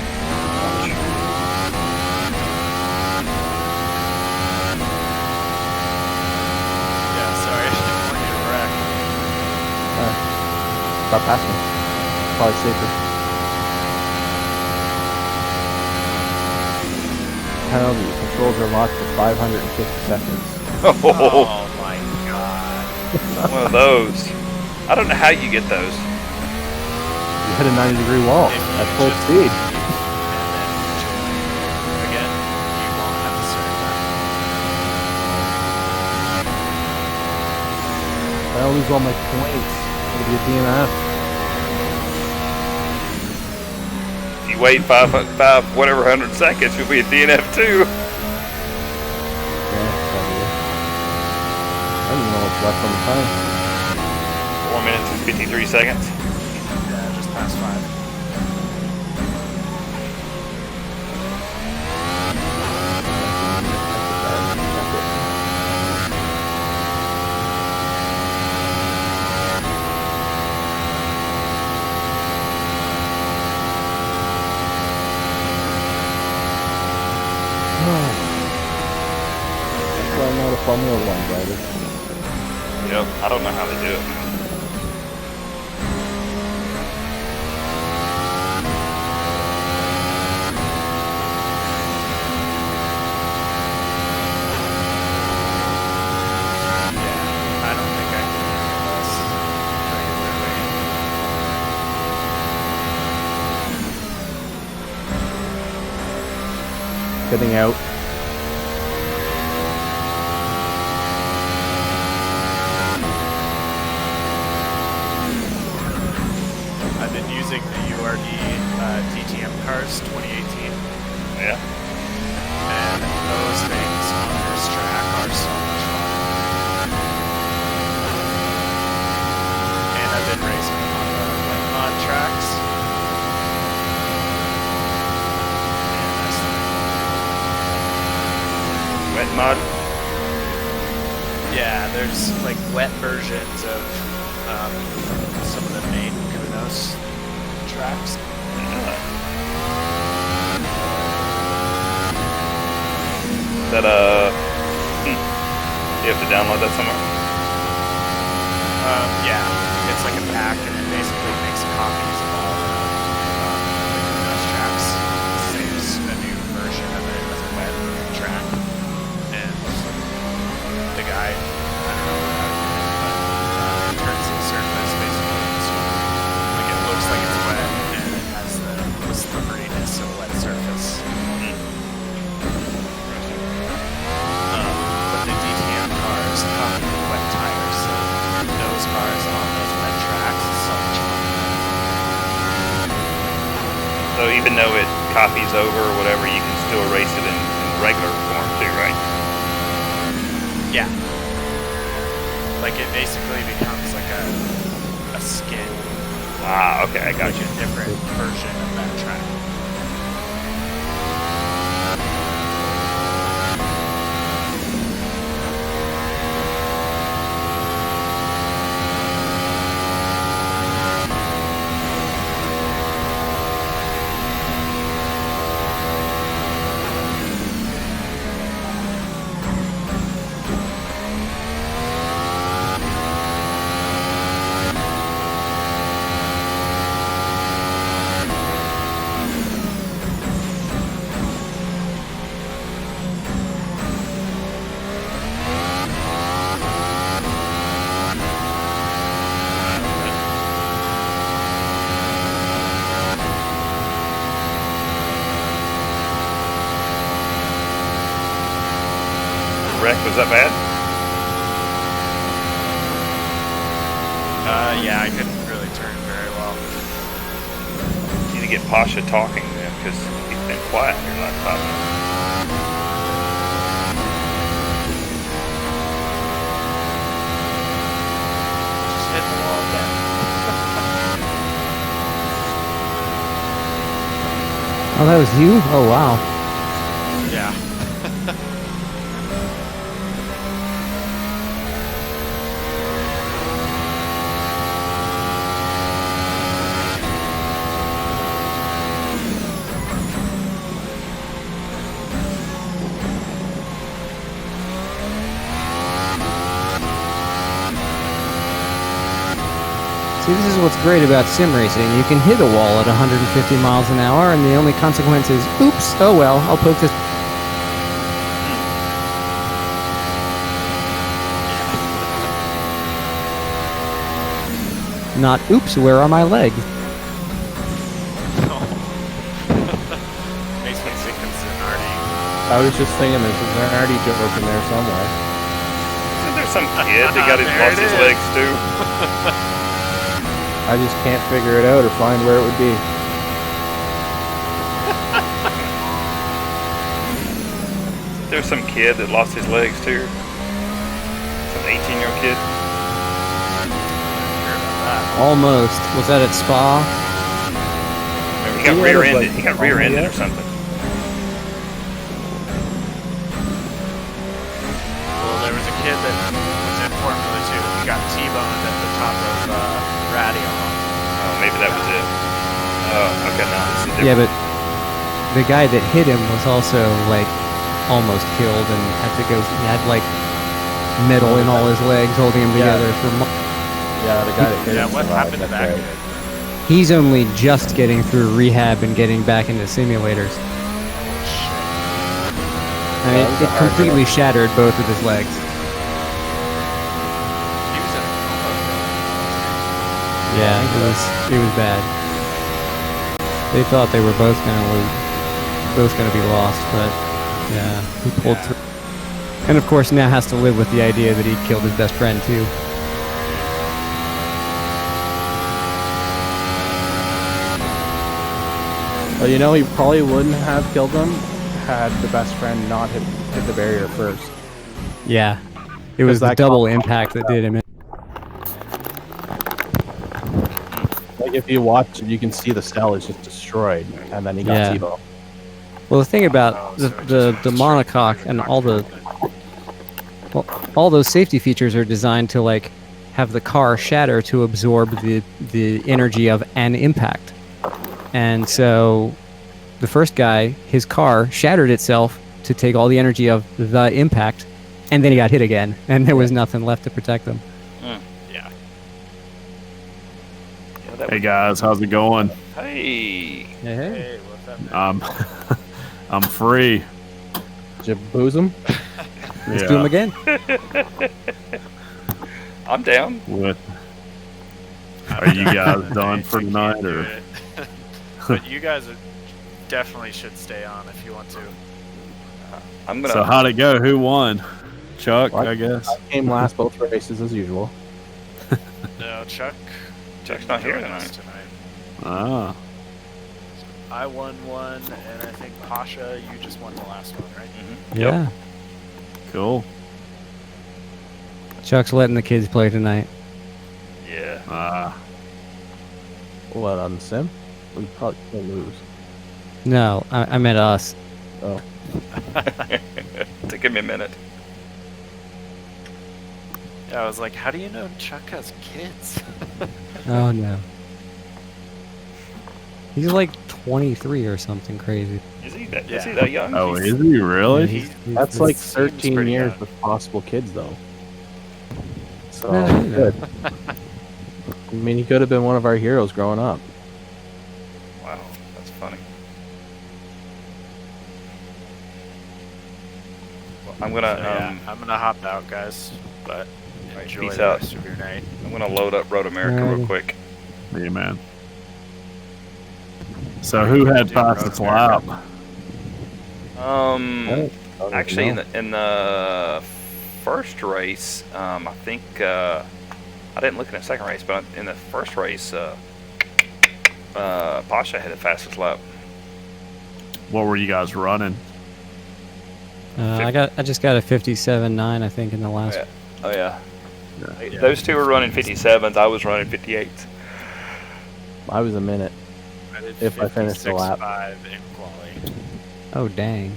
Yeah, sorry. I didn't want you to wreck. Stop passing me. Probably safer. Penalty. Controls are locked for 550 seconds. Oh, my god. one of those. I don't know how you get those. You hit a 90-degree wall If you at full just speed. leave and then join again, you won't have to serve that. I lose all my points. It'll be a DNF. If you wait five whatever 100 seconds, you'll be a DNF too. Yeah, probably. I don't even know what's left on the time. 4 minutes and 53 seconds. Yeah, just past 5. That's why I'm not a Formula One driver. Yep. I don't know how they do it. I don't think I can handle this regularly. Getting out. I've been using the URD DTM cars 2018, Yeah. and those things on this track are so much fun. And I've been racing them on the wet mod tracks. And that's Wet mod. yeah, there's like wet versions of some of the main Kunos tracks. That you have to download that somewhere. Yeah, it's like a pack, and it basically makes copies of all the Kunos tracks. Saves a new version of it as a wet track, and the guy, I don't know how to do it, but it turns the surface basically into, like, it looks like it's wet, and it has the slipperiness of a wet surface. But the DTM cars come with wet tires, so those cars on those wet tracks is so much fun. So even though it copies over or whatever, you can still race it in regular form too, right? Yeah. Like it basically becomes like a skin, Ah, okay, I got like you. a different version of that track. Wreck, was that bad? Yeah, I couldn't really turn very well. You need to get Pasha talking then, because he's been quiet here last 5 minutes. Just hit the wall again. Oh, that was you? Oh, wow. Yeah. See, this is what's great about sim racing. You can hit a wall at 150 miles an hour, and the only consequence is, oops, oh well, I'll poke this. Not, oops, where are my legs? Makes me sick and Zanardi. I was just thinking there's a Zanardi joke in there somewhere. Isn't there some kid that got his There lost it his is. legs too? I just can't figure it out or find where it would be. There's some kid that lost his legs too. Some 18-year-old kid. Hear about that. Almost. Was that at Spa? He got Yeah, rear-ended. like, He got rear-ended yeah. or something. Well, there was a kid that was in Formula 2. He got T-boned at the top of Radion. Oh, maybe that was it. Oh, okay, no, this is different. Yeah, but the guy that hit him was also, like, almost killed and had to go. He had, like, metal in all his legs holding him Yeah. together for months. Yeah, the guy that hit Yeah, him what survived, happened to that's that right. kid? He's only just getting through rehab and getting back into simulators. I mean, That was a it hard completely shattered both of his legs. He was in a coma. Yeah, it was bad. They thought they were both gonna be lost, but Yeah, he pulled through. And of course now has to live with the idea that he killed his best friend too. Well, you know, he probably wouldn't have killed him had the best friend not hit the barrier first. Yeah. It was the that double cop- impact that did him in. Like, if you watch it, you can see the cell is just destroyed, and then he got Yeah. TiVo. Well, the thing about the monocoque and all those safety features are designed to like have the car shatter to absorb the energy of an impact. And so the first guy, his car shattered itself to take all the energy of the impact, and then he got hit again, and there was nothing left to protect him. Yeah. Hey guys, how's it going? Hey. Hey, what's up, man? I'm free. Did you booze him? Let's do him again. I'm down. What? Are you guys done for tonight, Do or? it. But you guys definitely should stay on if you want to. I'm gonna. So how'd it go? Who won? Chuck, What? I guess. I came last both races as usual. No, Chuck's not here tonight. Ah, I won one, and I think Pasha, you just won the last one, right? Yeah. cool. Chuck's letting the kids play tonight. Yeah. Ah, What, on the sim? We probably will lose. No, I meant us. Oh. Give me a minute. Yeah, I was like, how do you know Chuck has kids? Oh no. He's like 23 or something crazy. Is he that? Yeah. Is he that young? oh, He's- is he really? He's That's like seems 13 pretty years young. with possible kids, though. So, Yeah, you know. good. I mean, he could have been one of our heroes growing up. Wow, that's funny. Well, I'm gonna. Yeah, I'm gonna hop out, guys. But Alright, enjoy peace the out. rest of your night. I'm gonna load up Road America real Alrighty. quick. Yeah, man. So who had fastest lap? Actually, in the first race, I think I didn't look in the second race, but in the first race, Pasha had the fastest lap. What were you guys running? I just got a 57.9, I think, in the last. Yeah. Oh yeah. Yeah. Those two were running 57s. I was running 58s. I was a minute. I did If I finished the lap. 56.5 in quali. Oh dang.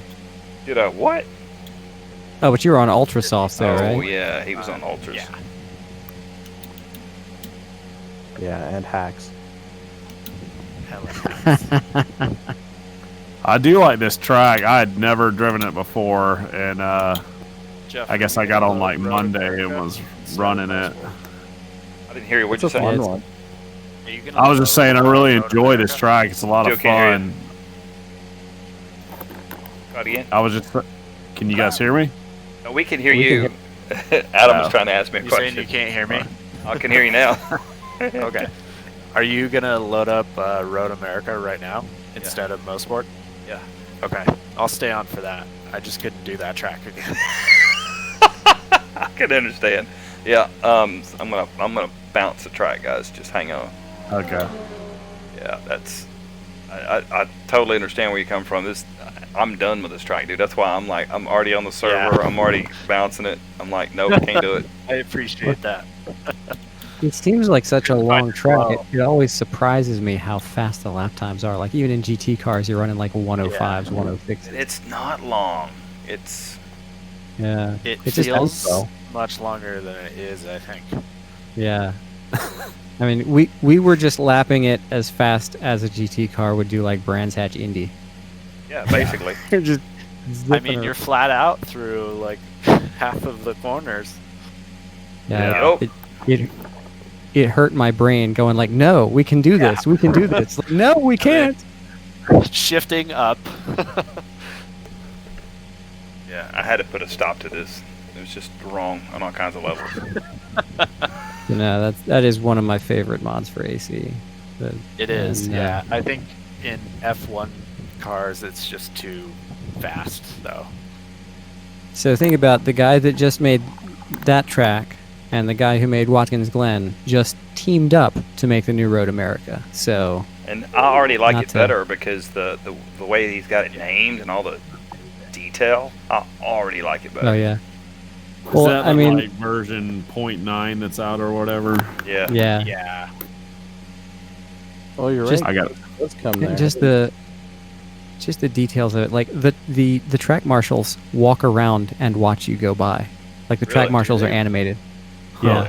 Did I what? Oh, but you were on ultra soft there, Oh right? yeah, he was on ultras. Yeah. Yeah, and hacks. Hella I do like this track. I had never driven it before, and Jeff, I guess are I you got gonna on like load Monday America and was instead running of it. Motorsport? I didn't hear you. What'd you It's a say? fun Yeah, one. Are you gonna I was just load saying I really Road enjoy this America? track. It's a lot of Still can't hear fun. Got again? I was just. Can you guys hear me? No, we can hear We you. Adam was Oh. trying to ask me a You question. saying you can't hear me? I can hear you now. Okay. Are you gonna load up Road America right now instead of Mosport? Yeah. Okay. I'll stay on for that. I just couldn't do that track again. I can understand. Yeah. I'm gonna bounce the track, guys. Just hang on. Okay. Yeah, that's. I totally understand where you come from. I'm done with this track, dude. That's why I'm like, I'm already on the server. Yeah. I'm already bouncing it. I'm like, nope, can't do it. I appreciate that. It seems like such a long track. flow. It always surprises me how fast the lap times are. Like even in GT cars, you're running like 105s, 106s. It's not long. It's Yeah. It It's just feels though. much longer than it is, I think. Yeah. I mean, we were just lapping it as fast as a GT car would do, like Brands Hatch Indy. yeah, basically. You're just. I mean, you're flat out through like half of the corners. Yeah. Yep. It hurt my brain going like, no, we can do this. We can do this. Like, no, we can't. Shifting up. Yeah, I had to put a stop to this. It was just wrong on all kinds of levels. You know, that is one of my favorite mods for AC. It is, And, yeah. I think in F1 cars, it's just too fast though. So think about the guy that just made that track and the guy who made Watkins Glen just teamed up to make the new Road America. So, And I already like Not it to- better because the way he's got it named and all the detail, I already like it better. oh yeah. Is Well, that I the, mean, like version 0.9 that's out or whatever? Yeah. yeah. Yeah. Oh, you're Just- right. I got It does come there. Just the details of it, like the track marshals walk around and watch you go by, like the track Really? marshals are Really? animated. Huh.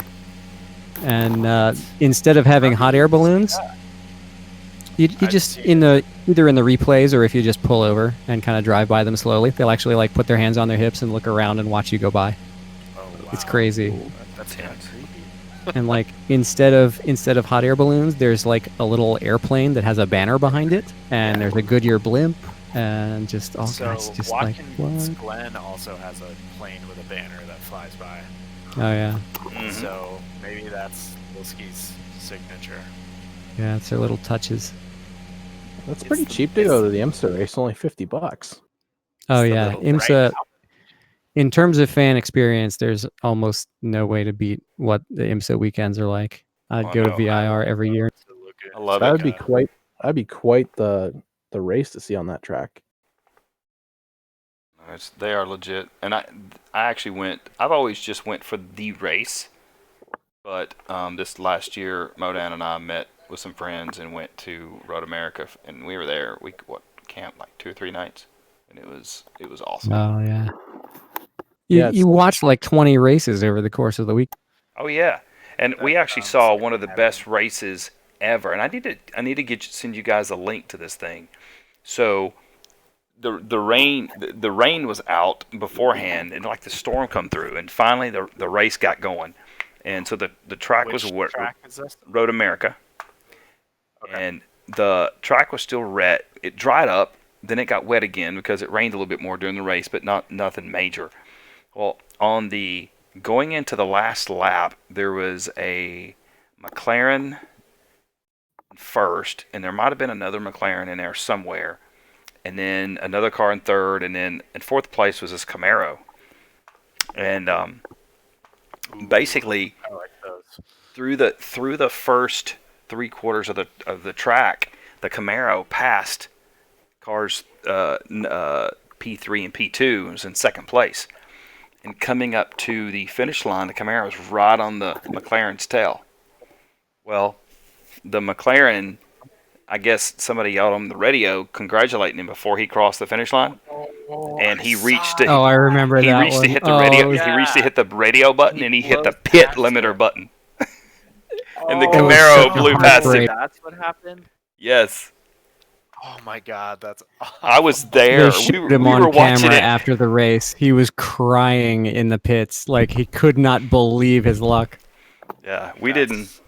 Yeah, and instead of having hot air balloons, you I've just seen either in the replays or if you just pull over and kind of drive by them slowly, they'll actually like put their hands on their hips and look around and watch you go by. Oh wow. It's crazy. That's kind of Intense. creepy. And like instead of hot air balloons, there's like a little airplane that has a banner behind it, and there's a Goodyear blimp, and just all So kinds, just like Watkins what? Glen also has a plane with a banner that flies by. Oh yeah, Mhm. So maybe that's Liskey's signature. yeah, it's their little touches. That's It's pretty the- cheap to it's- go to the IMSA race. Only $50. Oh It's the yeah, little IMSA. right- In terms of fan experience, there's almost no way to beat what the IMSA weekends are like. I'd Oh, go to no. VIR every year. to look at. I love That it. would be quite. That'd be quite the race to see on that track. They are legit, and I actually went. I've always just went for the race, but this last year, Modan and I met with some friends and went to Road America, and we were there. We camped like 2 or 3 nights, and it was awesome. Oh yeah. Yeah, You watch like 20 races over the course of the week. Oh yeah, and we That actually sounds saw like one of the heaven. best races ever. And I need to send you guys a link to this thing. So the rain was out beforehand, and like the storm come through, and finally the race got going, and so the track Which was track is this? Road America, Okay. and the track was still wet. It dried up, then it got wet again because it rained a little bit more during the race, but nothing major. Well, on the going into the last lap, there was a McLaren first, and there might have been another McLaren in there somewhere, and then another car in third, and then in fourth place was this Camaro. And basically, I like those. through the first 3/4 of the track, the Camaro passed cars P3 and P2 and was in second place. And coming up to the finish line, the Camaro was right on the McLaren's tail. Well, the McLaren, I guess somebody yelled on the radio congratulating him before he crossed the finish line, and he reached to Oh, I remember he that reached one. to hit the Oh, radio. yeah. He reached to hit the radio button, and he hit the He pit blows limiter past button. And the It was Camaro such a blew past him. heartbreak. That's what happened. Yes, Oh my god, that's. I was there. They showed him we on were watching camera it. after the race. He was crying in the pits, like he could not believe his luck. Yeah, we That's didn't.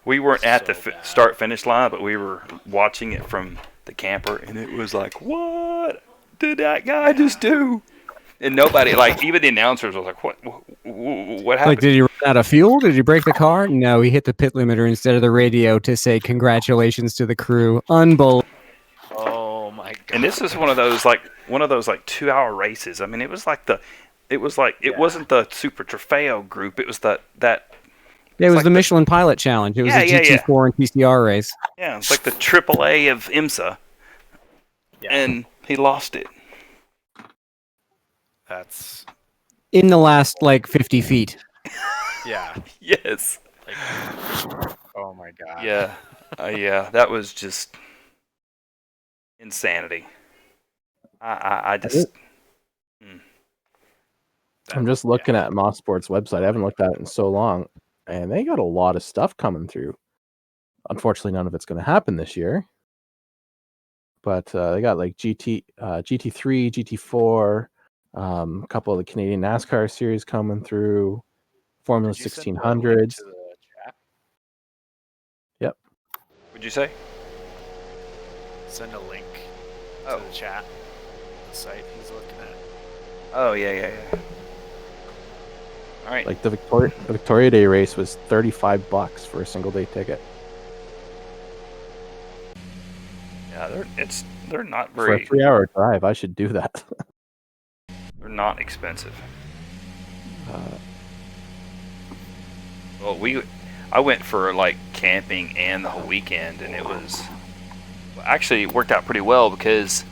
We weren't at the so bad. start finish line, but we were watching it from the camper, and it was like, what did that guy just do? And nobody, like even the announcers, was like, what happened? Like, did he run out of fuel? Did he break the car? No, he hit the pit limiter instead of the radio to say congratulations to the crew. Unbelievable. Oh my god. And this is one of those like 2-hour races. I mean, it wasn't the Super Trofeo group. It was that Yeah, it was like the the- Michelin Pilot Challenge. It was Yeah, a yeah, yeah. GT4 and TCR race. yeah, it's like the AAA of IMSA, Yeah, and he lost it. that's In the last, like, 50 feet. yeah. Yes. Like, oh my god. Yeah. Yeah. That was just insanity. I just. I'm just looking at Mosport's website. I haven't looked at it in so long, and they got a lot of stuff coming through. Unfortunately, none of it's going to happen this year. But they got like GT3, GT4, a couple of the Canadian NASCAR series coming through, Formula Did you send the link 1600s. to the chat? What'd you say? Send a link Oh. to the chat. The site he's looking at. Oh yeah. All right. Like the Victoria Day race was $35 for a single day ticket. Yeah, they're not For a very 3-hour drive, I should do that. they're not expensive. Uh, Well, I went for like camping and the whole weekend, and it worked out pretty well because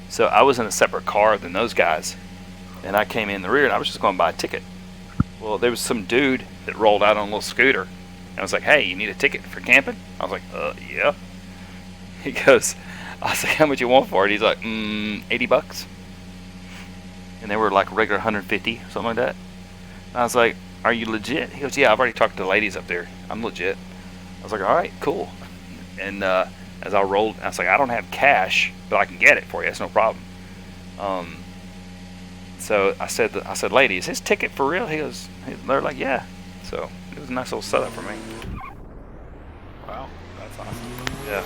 so I was in a separate car than those guys, and I came in the rear, and I was just going to buy a ticket. Well, there was some dude that rolled out on a little scooter, and I was like, "Hey, you need a ticket for camping?" I was like, yeah." He goes, I was like, "How much you want for it?" He's like, $80. And they were like regular 150, something like that. And I was like, "Are you legit?" He goes, "Yeah, I've already talked to the ladies up there. I'm legit." I was like, "All right, cool." And as I rolled, I was like, "I don't have cash, but I can get it for you. That's no problem." So I said, "Lady, is his ticket for real?" They're like, "Yeah." So it was a nice little setup for me. Wow, that's awesome. Yeah,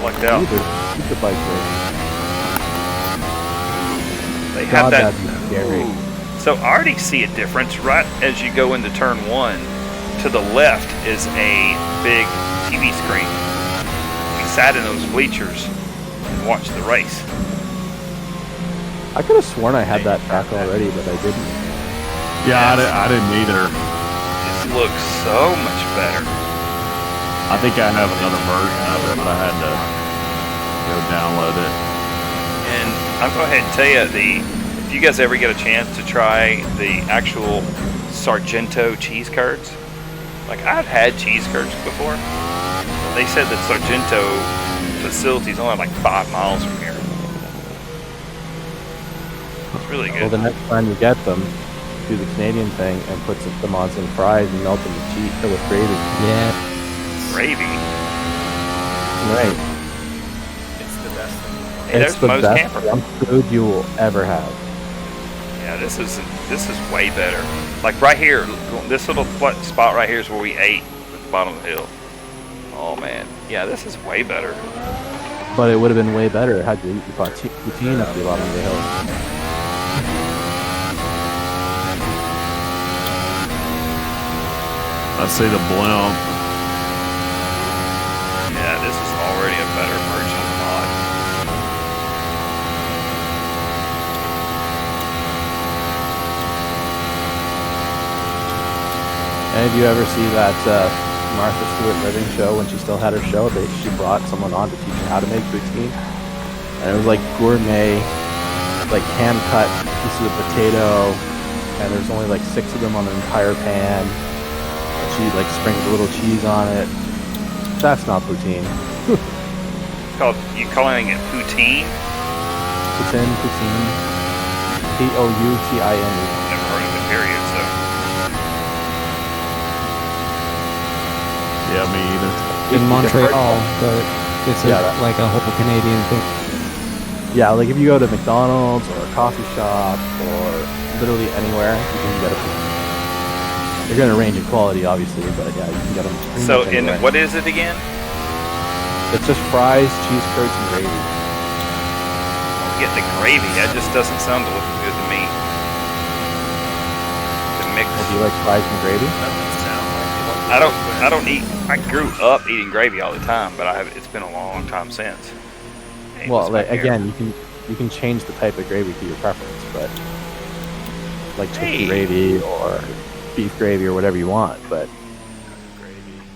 lucked out. Keep the bike racing. They have God, that. that'd be scary. Ooh. So I already see a difference right as you go into turn 1. To the left is a big TV screen. We sat in those bleachers and watched the race. I could have sworn I had that track already, but I didn't. Yeah, I didn't either. This looks so much better. I think I have another version of it, but I had to go download it. And I'll go ahead and tell you, if you guys ever get a chance to try the actual Sargento cheese curds, like I've had cheese curds before. They said that Sargento facility is only like 5 miles from here. It's really good. Well, the next time you get them, do the Canadian thing and put them on some fries and melt them with cheese with gravy. Yeah. Gravy. Right. It's the best thing. Hey, It's there's the Moe's best camper. junk food you will ever have. Yeah, this is way better. Like right here, this little spot right here is where we ate at the bottom of the hill. Oh man, yeah, this is way better. But it would have been way better had you eaten poutine up the bottom of the hill. I see the blimp. Yeah, this is already a better version of the mod. And did you ever see that Martha Stewart Living show when she still had her show? She brought someone on to teach her how to make poutine. And it was like gourmet, like hand-cut pieces of potato, and there's only like 6 of them on an entire pan. And she like sprinkled a little cheese on it. That's not poutine. You calling it poutine? Poutine. Poutine. Never heard of it, period, so. Yeah, me either. In Montreal, but it's like a whole Canadian thing. Yeah, like if you go to McDonald's or a coffee shop or literally anywhere, you can get a poutine. They're going to range in quality, obviously, but yeah, you can get them. So, what is it again? It's just fries, cheese curds, and gravy. Get the gravy. That just doesn't sound good to me. The mix. Do you like fries and gravy? Doesn't sound like it. I don't eat. I grew up eating gravy all the time, but it's been a long time since. Hey, Well, what's like, back here? again, you can change the type of gravy to your preference, but like chicken Hey. gravy or beef gravy or whatever you want. But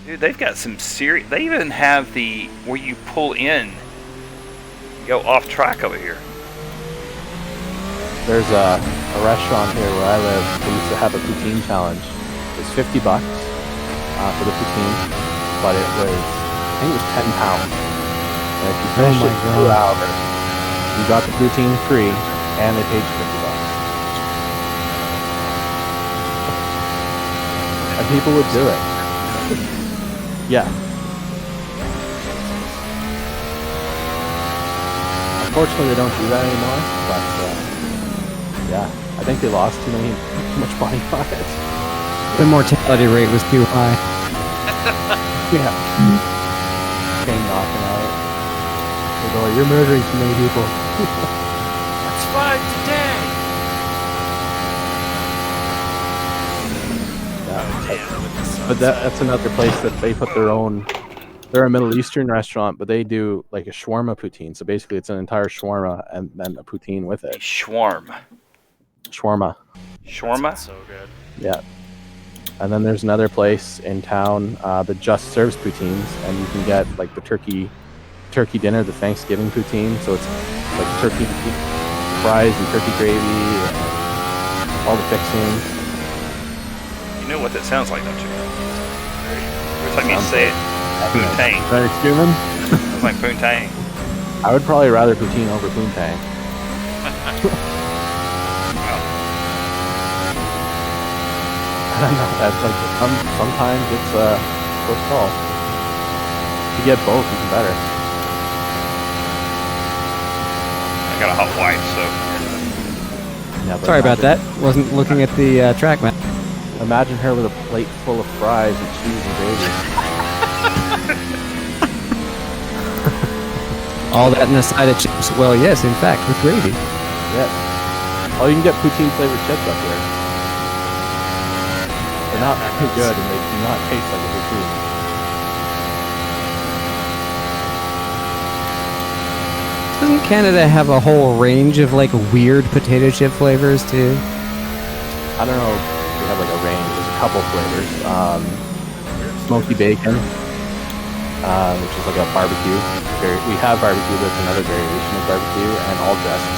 Dude, they've got some serious. They even have the where you pull in, go off track over here. there's a restaurant here where I live. They used to have a poutine challenge. It's $50 for the poutine, but I think it was £10. And if you finish my it in 2 God. hours, you got the poutine free, and they paid you $50. And people would do it. Yeah. Unfortunately, they don't do that anymore. But yeah, I think they lost too much money on it. The mortality rate was too high. Yeah. Came knocking out. They go, "You're murdering too many people." Let's fight today. Yeah. But that's another place that they put their own They're a Middle Eastern restaurant, but they do like a shawarma poutine. So basically, it's an entire shawarma and then a poutine with A it. shawarma. Shawarma. Shawarma? So good. Yeah. And then there's another place in town that just serves poutines, and you can get like the turkey dinner, the Thanksgiving poutine. So it's like turkey fries and turkey gravy and all the fixings. You know what that sounds like, don't you? Every time you Sounds say it, poontang. Thanksgiving? Sounds like poontang. I would probably rather poutine over poontang. I don't know. That's like sometimes it's a close call. If you get both, even better. I got a hot wife, so Yeah, but Sorry about imagine- that. Wasn't looking at the track map. Imagine her with a plate full of fries and cheese and gravy. All that and a side of chips. Well, yes, in fact, with gravy. Yes. Oh, you can get poutine flavored chips up here. They're not very good, and they do not taste like a poutine. Doesn't Canada have a whole range of like weird potato chip flavors too? I don't know if we have like a range. There's a couple flavors. Smoky bacon, which is like a barbecue. We have barbecue, but it's another variation of barbecue, and all dressed,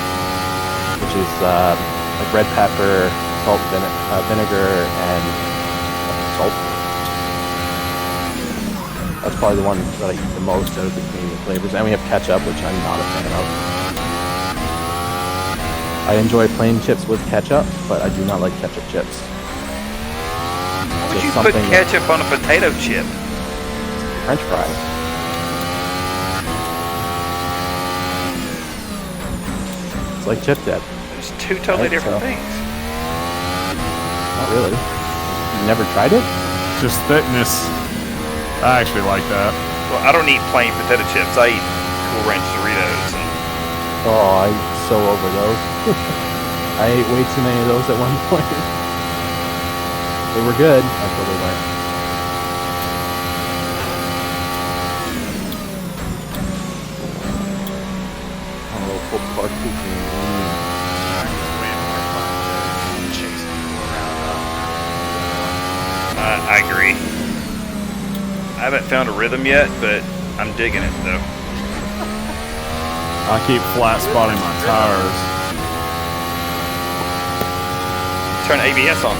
which is like red pepper, salt, vinegar, and salt. That's probably the one that I eat the most out of the Canadian flavors. And we have ketchup, which I'm not a fan of. I enjoy plain chips with ketchup, but I do not like ketchup chips. why would you put ketchup on a potato chip? French fries. It's like chip dip. There's two totally I think different so. things. Not really. You never tried it? Just thickness. I actually like that. Well, I don't eat plain potato chips. I eat Cool Ranch Doritos. And Oh, I'm so over those. I ate way too many of those at one point. They were good until they weren't. A little full park poutine. Way more fun to chase people around. I agree. I haven't found a rhythm yet, but I'm digging it though. I keep flat spotting my tires. Turn ABS on.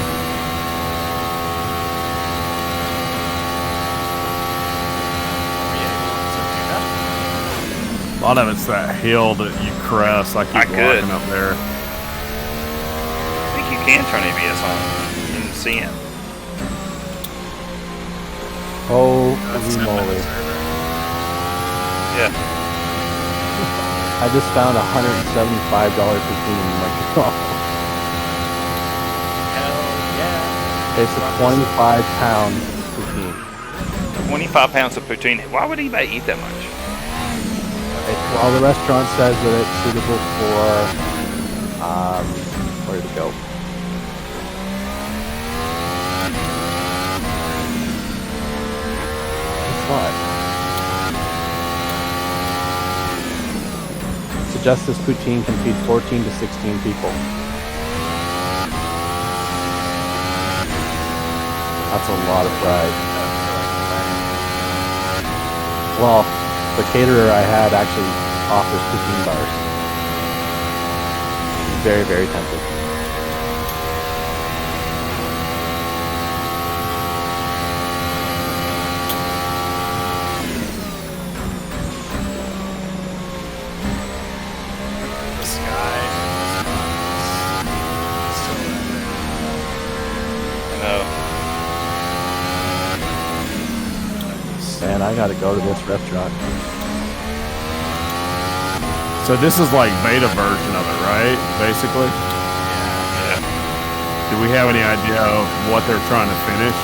Were you able to do that? A lot of it's that hill that you crest. I keep I could. walking up there. I think you can turn ABS on in CN. Holy That's moly. Yeah. I just found $175 poutine in Montreal. Hell yeah. It's a 25-pound poutine. 25 pounds of poutine. Why would anybody eat that much? Well, the restaurant says that it's suitable for, where to go? It's what? Suggests this poutine can feed 14 to 16 people. That's a lot of fries. Well, the caterer I had actually offers poutine bars. Very, very tempting. The sky is still No. Man, I gotta go to this restaurant. So this is like beta version of it, right? Basically. Yeah. Do we have any idea of what they're trying to finish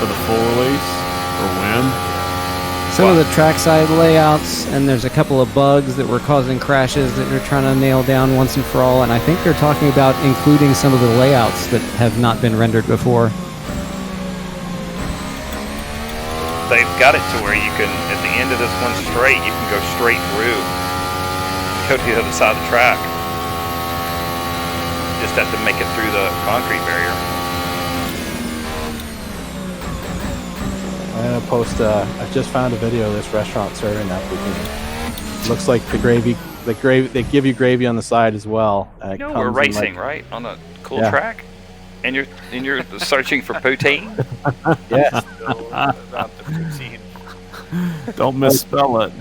for the full release or when? Some of the trackside layouts, and there's a couple of bugs that were causing crashes that they're trying to nail down once and for all. And I think they're talking about including some of the layouts that have not been rendered before. They've got it to where you can, at the end of this one straight, you can go straight through, go to the other side of the track. Just have to make it through the concrete barrier. I'm gonna post. I just found a video of this restaurant serving that poutine. Looks like the gravy. They give you gravy on the side as well. You know we're racing, right, on a cool track, and you're searching for poutine. Yes. Still about the poutine. Don't misspell it.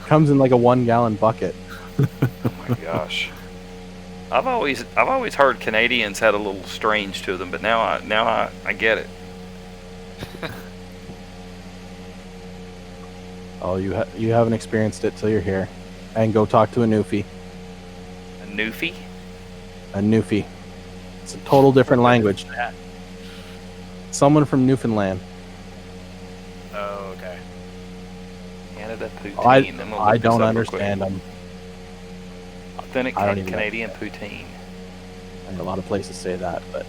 Comes in like a 1 gallon bucket. Oh my gosh. I've always heard Canadians had a little strange to them, but now I get it. Oh, you haven't experienced it till you're here, and go talk to a Newfie. A Newfie? A Newfie. It's a total different language. Someone from Newfoundland. Oh, okay. Canada poutine. I don't understand them. Authentic I don't even Canadian poutine. And a lot of places say that, but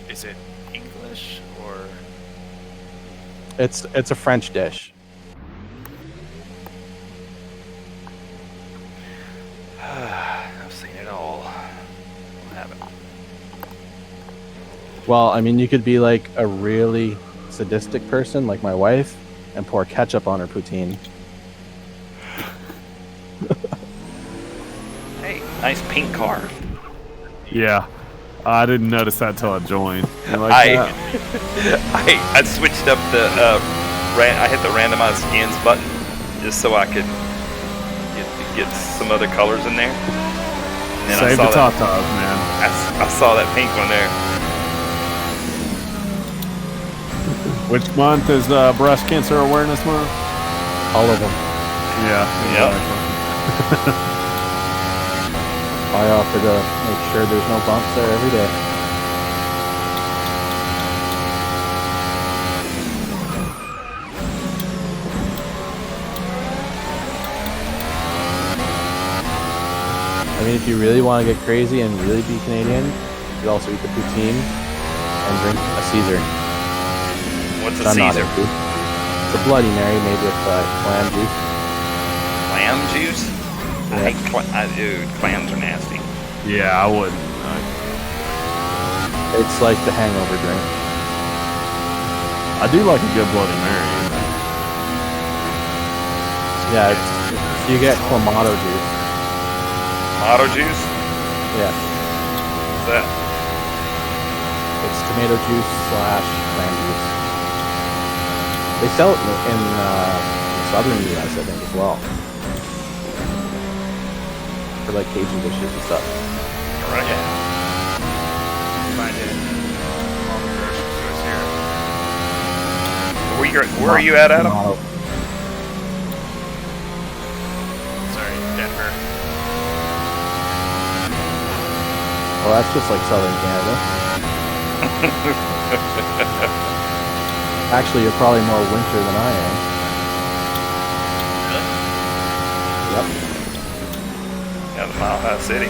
Is it English or? it's a French dish. I've seen it all. I haven't. Well, I mean, you could be like a really sadistic person, like my wife, and pour ketchup on her poutine. Hey, nice pink car. Yeah. I didn't notice that till I joined. You like that? I switched up the I hit the randomize skins button just so I could get some other colors in there. And then Save the tatas, man. I saw that pink one there. Which month is Breast Cancer Awareness Month? All of them. Yeah. Yep. Exactly. I offer to make sure there's no bumps there every day. I mean, if you really want to get crazy and really be Canadian, you could also eat the poutine and drink a Caesar. What's which a I'm not Caesar? into. It's a Bloody Mary made with clam juice. Clam juice? I hate dude, clams are nasty. Yeah, I wouldn't. It's like the hangover drink. I do like a good Bloody Mary. Yeah, you get clamato juice. Tomato juice? Yeah, What's that? it's tomato juice / clam juice. They sell it in southern U.S. I think as well. For like Cajun dishes and stuff. Right. Find it. All the grocery stores here. Where are you at, Adam? Clamato. Sorry, Denver. Oh, that's just like southern Canada. Actually, you're probably more winter than I am. Yep. Yeah, the Mile High City.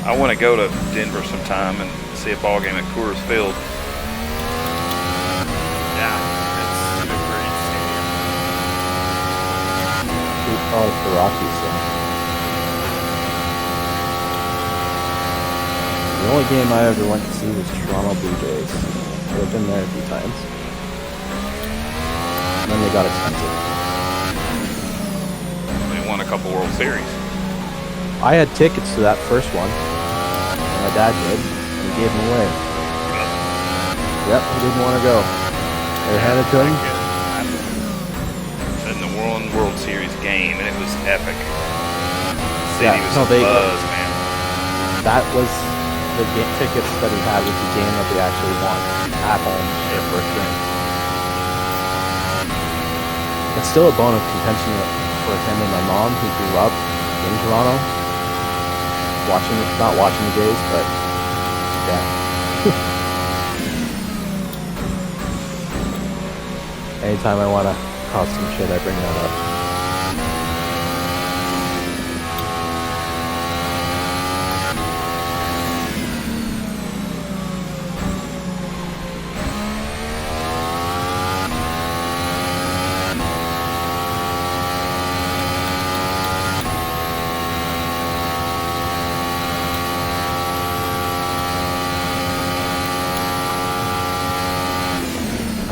I want to go to Denver sometime and see a ball game at Coors Field. Yeah, it's a great stadium. Oh, it's the Rockies thing. The only game I ever went to see was Toronto Blue Jays. I've been there a few times. And then they got expensive. They won a couple World Series. I had tickets to that first one. And my dad did. And he gave them away. Yep, he didn't want to go. They handed to him. In the World Series game, and it was epic. The city was buzz, man. That was the tickets that he had with the game that they actually won at home their first game. It's still a bone of contention for him and my mom, who grew up in Toronto, not watching the Jays, but yeah. Anytime I want to cause some shit, I bring that up.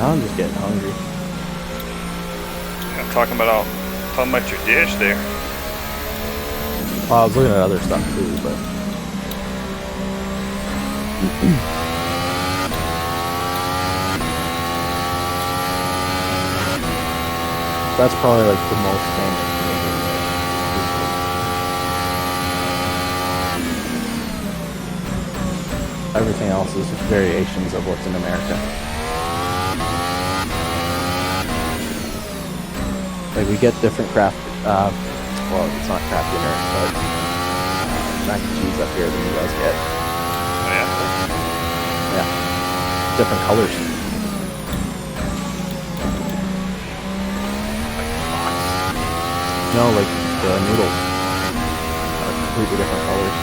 I'm just getting hungry. I'm talking about your dish there. Well, I was looking at other stuff too, but that's probably like the most famous Canadian dish. Everything else is just variations of what's in America. Like we get different craft, well, it's not craft dinner, but mac and cheese up here than you guys get. Oh, yeah. Yeah, different colors. No, like the noodles are completely different colors.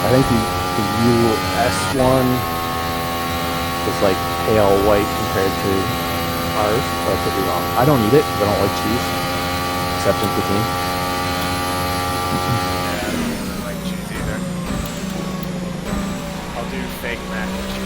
I think the US one is like pale white compared to ours, but I could be wrong. I don't eat it because I don't like cheese, except in poutine. Yeah, I don't really like cheese either. I'll do fake mac and cheese.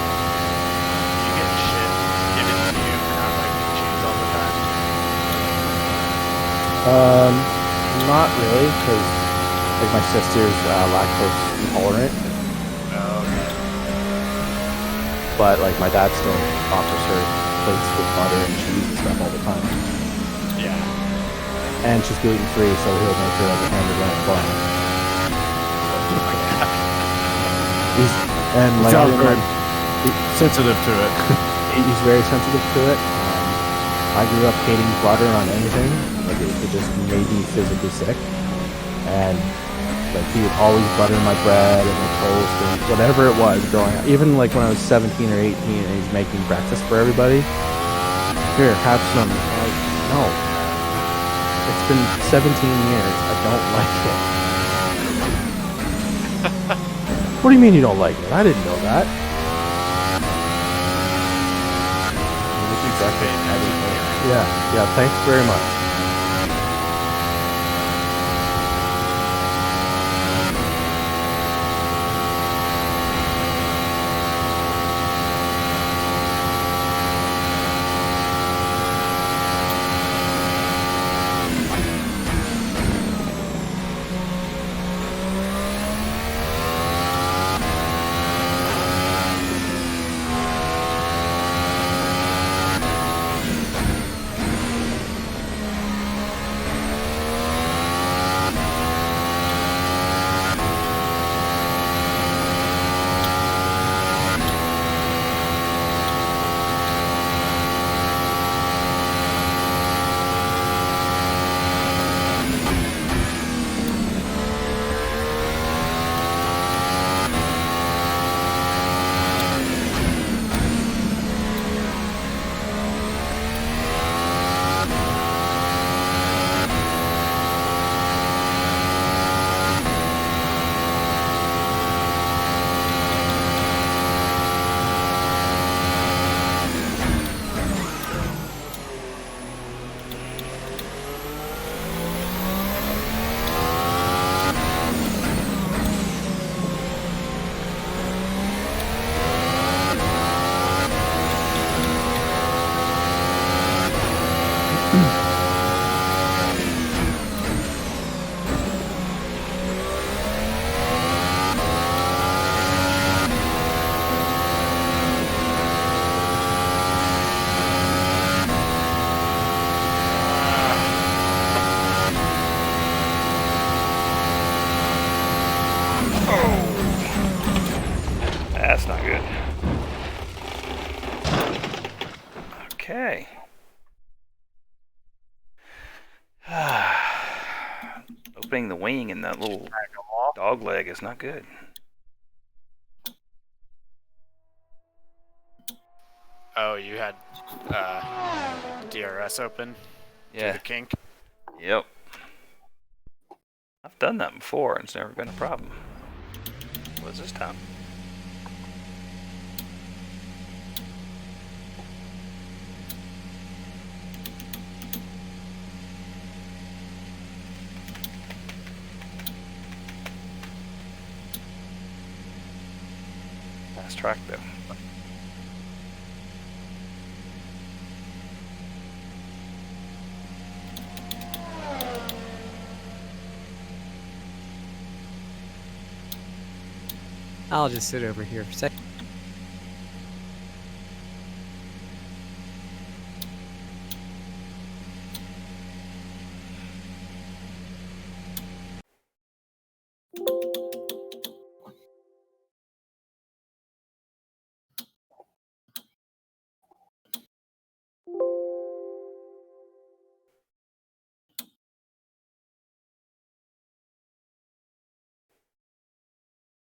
You get shit given to you for not liking cheese all the time. Not really, because like my sister's lactose intolerant, Oh, okay. but like my dad still offers her plates with butter and cheese and stuff all the time. Yeah. And she's gluten free, so he'll make her like a hamburger and bun. And like Sounds I- very sensitive to it. he's very sensitive to it. I grew up hating butter on anything. Like it just made me physically sick. And like he would always butter my bread and my toast and whatever it was growing up. Even like when I was 17 or 18 and he's making breakfast for everybody. Here, have some. I'm like, no. It's been 17 years. I don't like it. What do you mean you don't like it? I didn't know that. Exactly. Yeah, thanks very much. That's not good. Okay. Opening the wing in that little dog leg is not good. Oh, you had DRS open? Yeah. Do the kink? Yep. I've done that before and it's never been a problem. What is this time? Nice track though. I'll just sit over here for a second.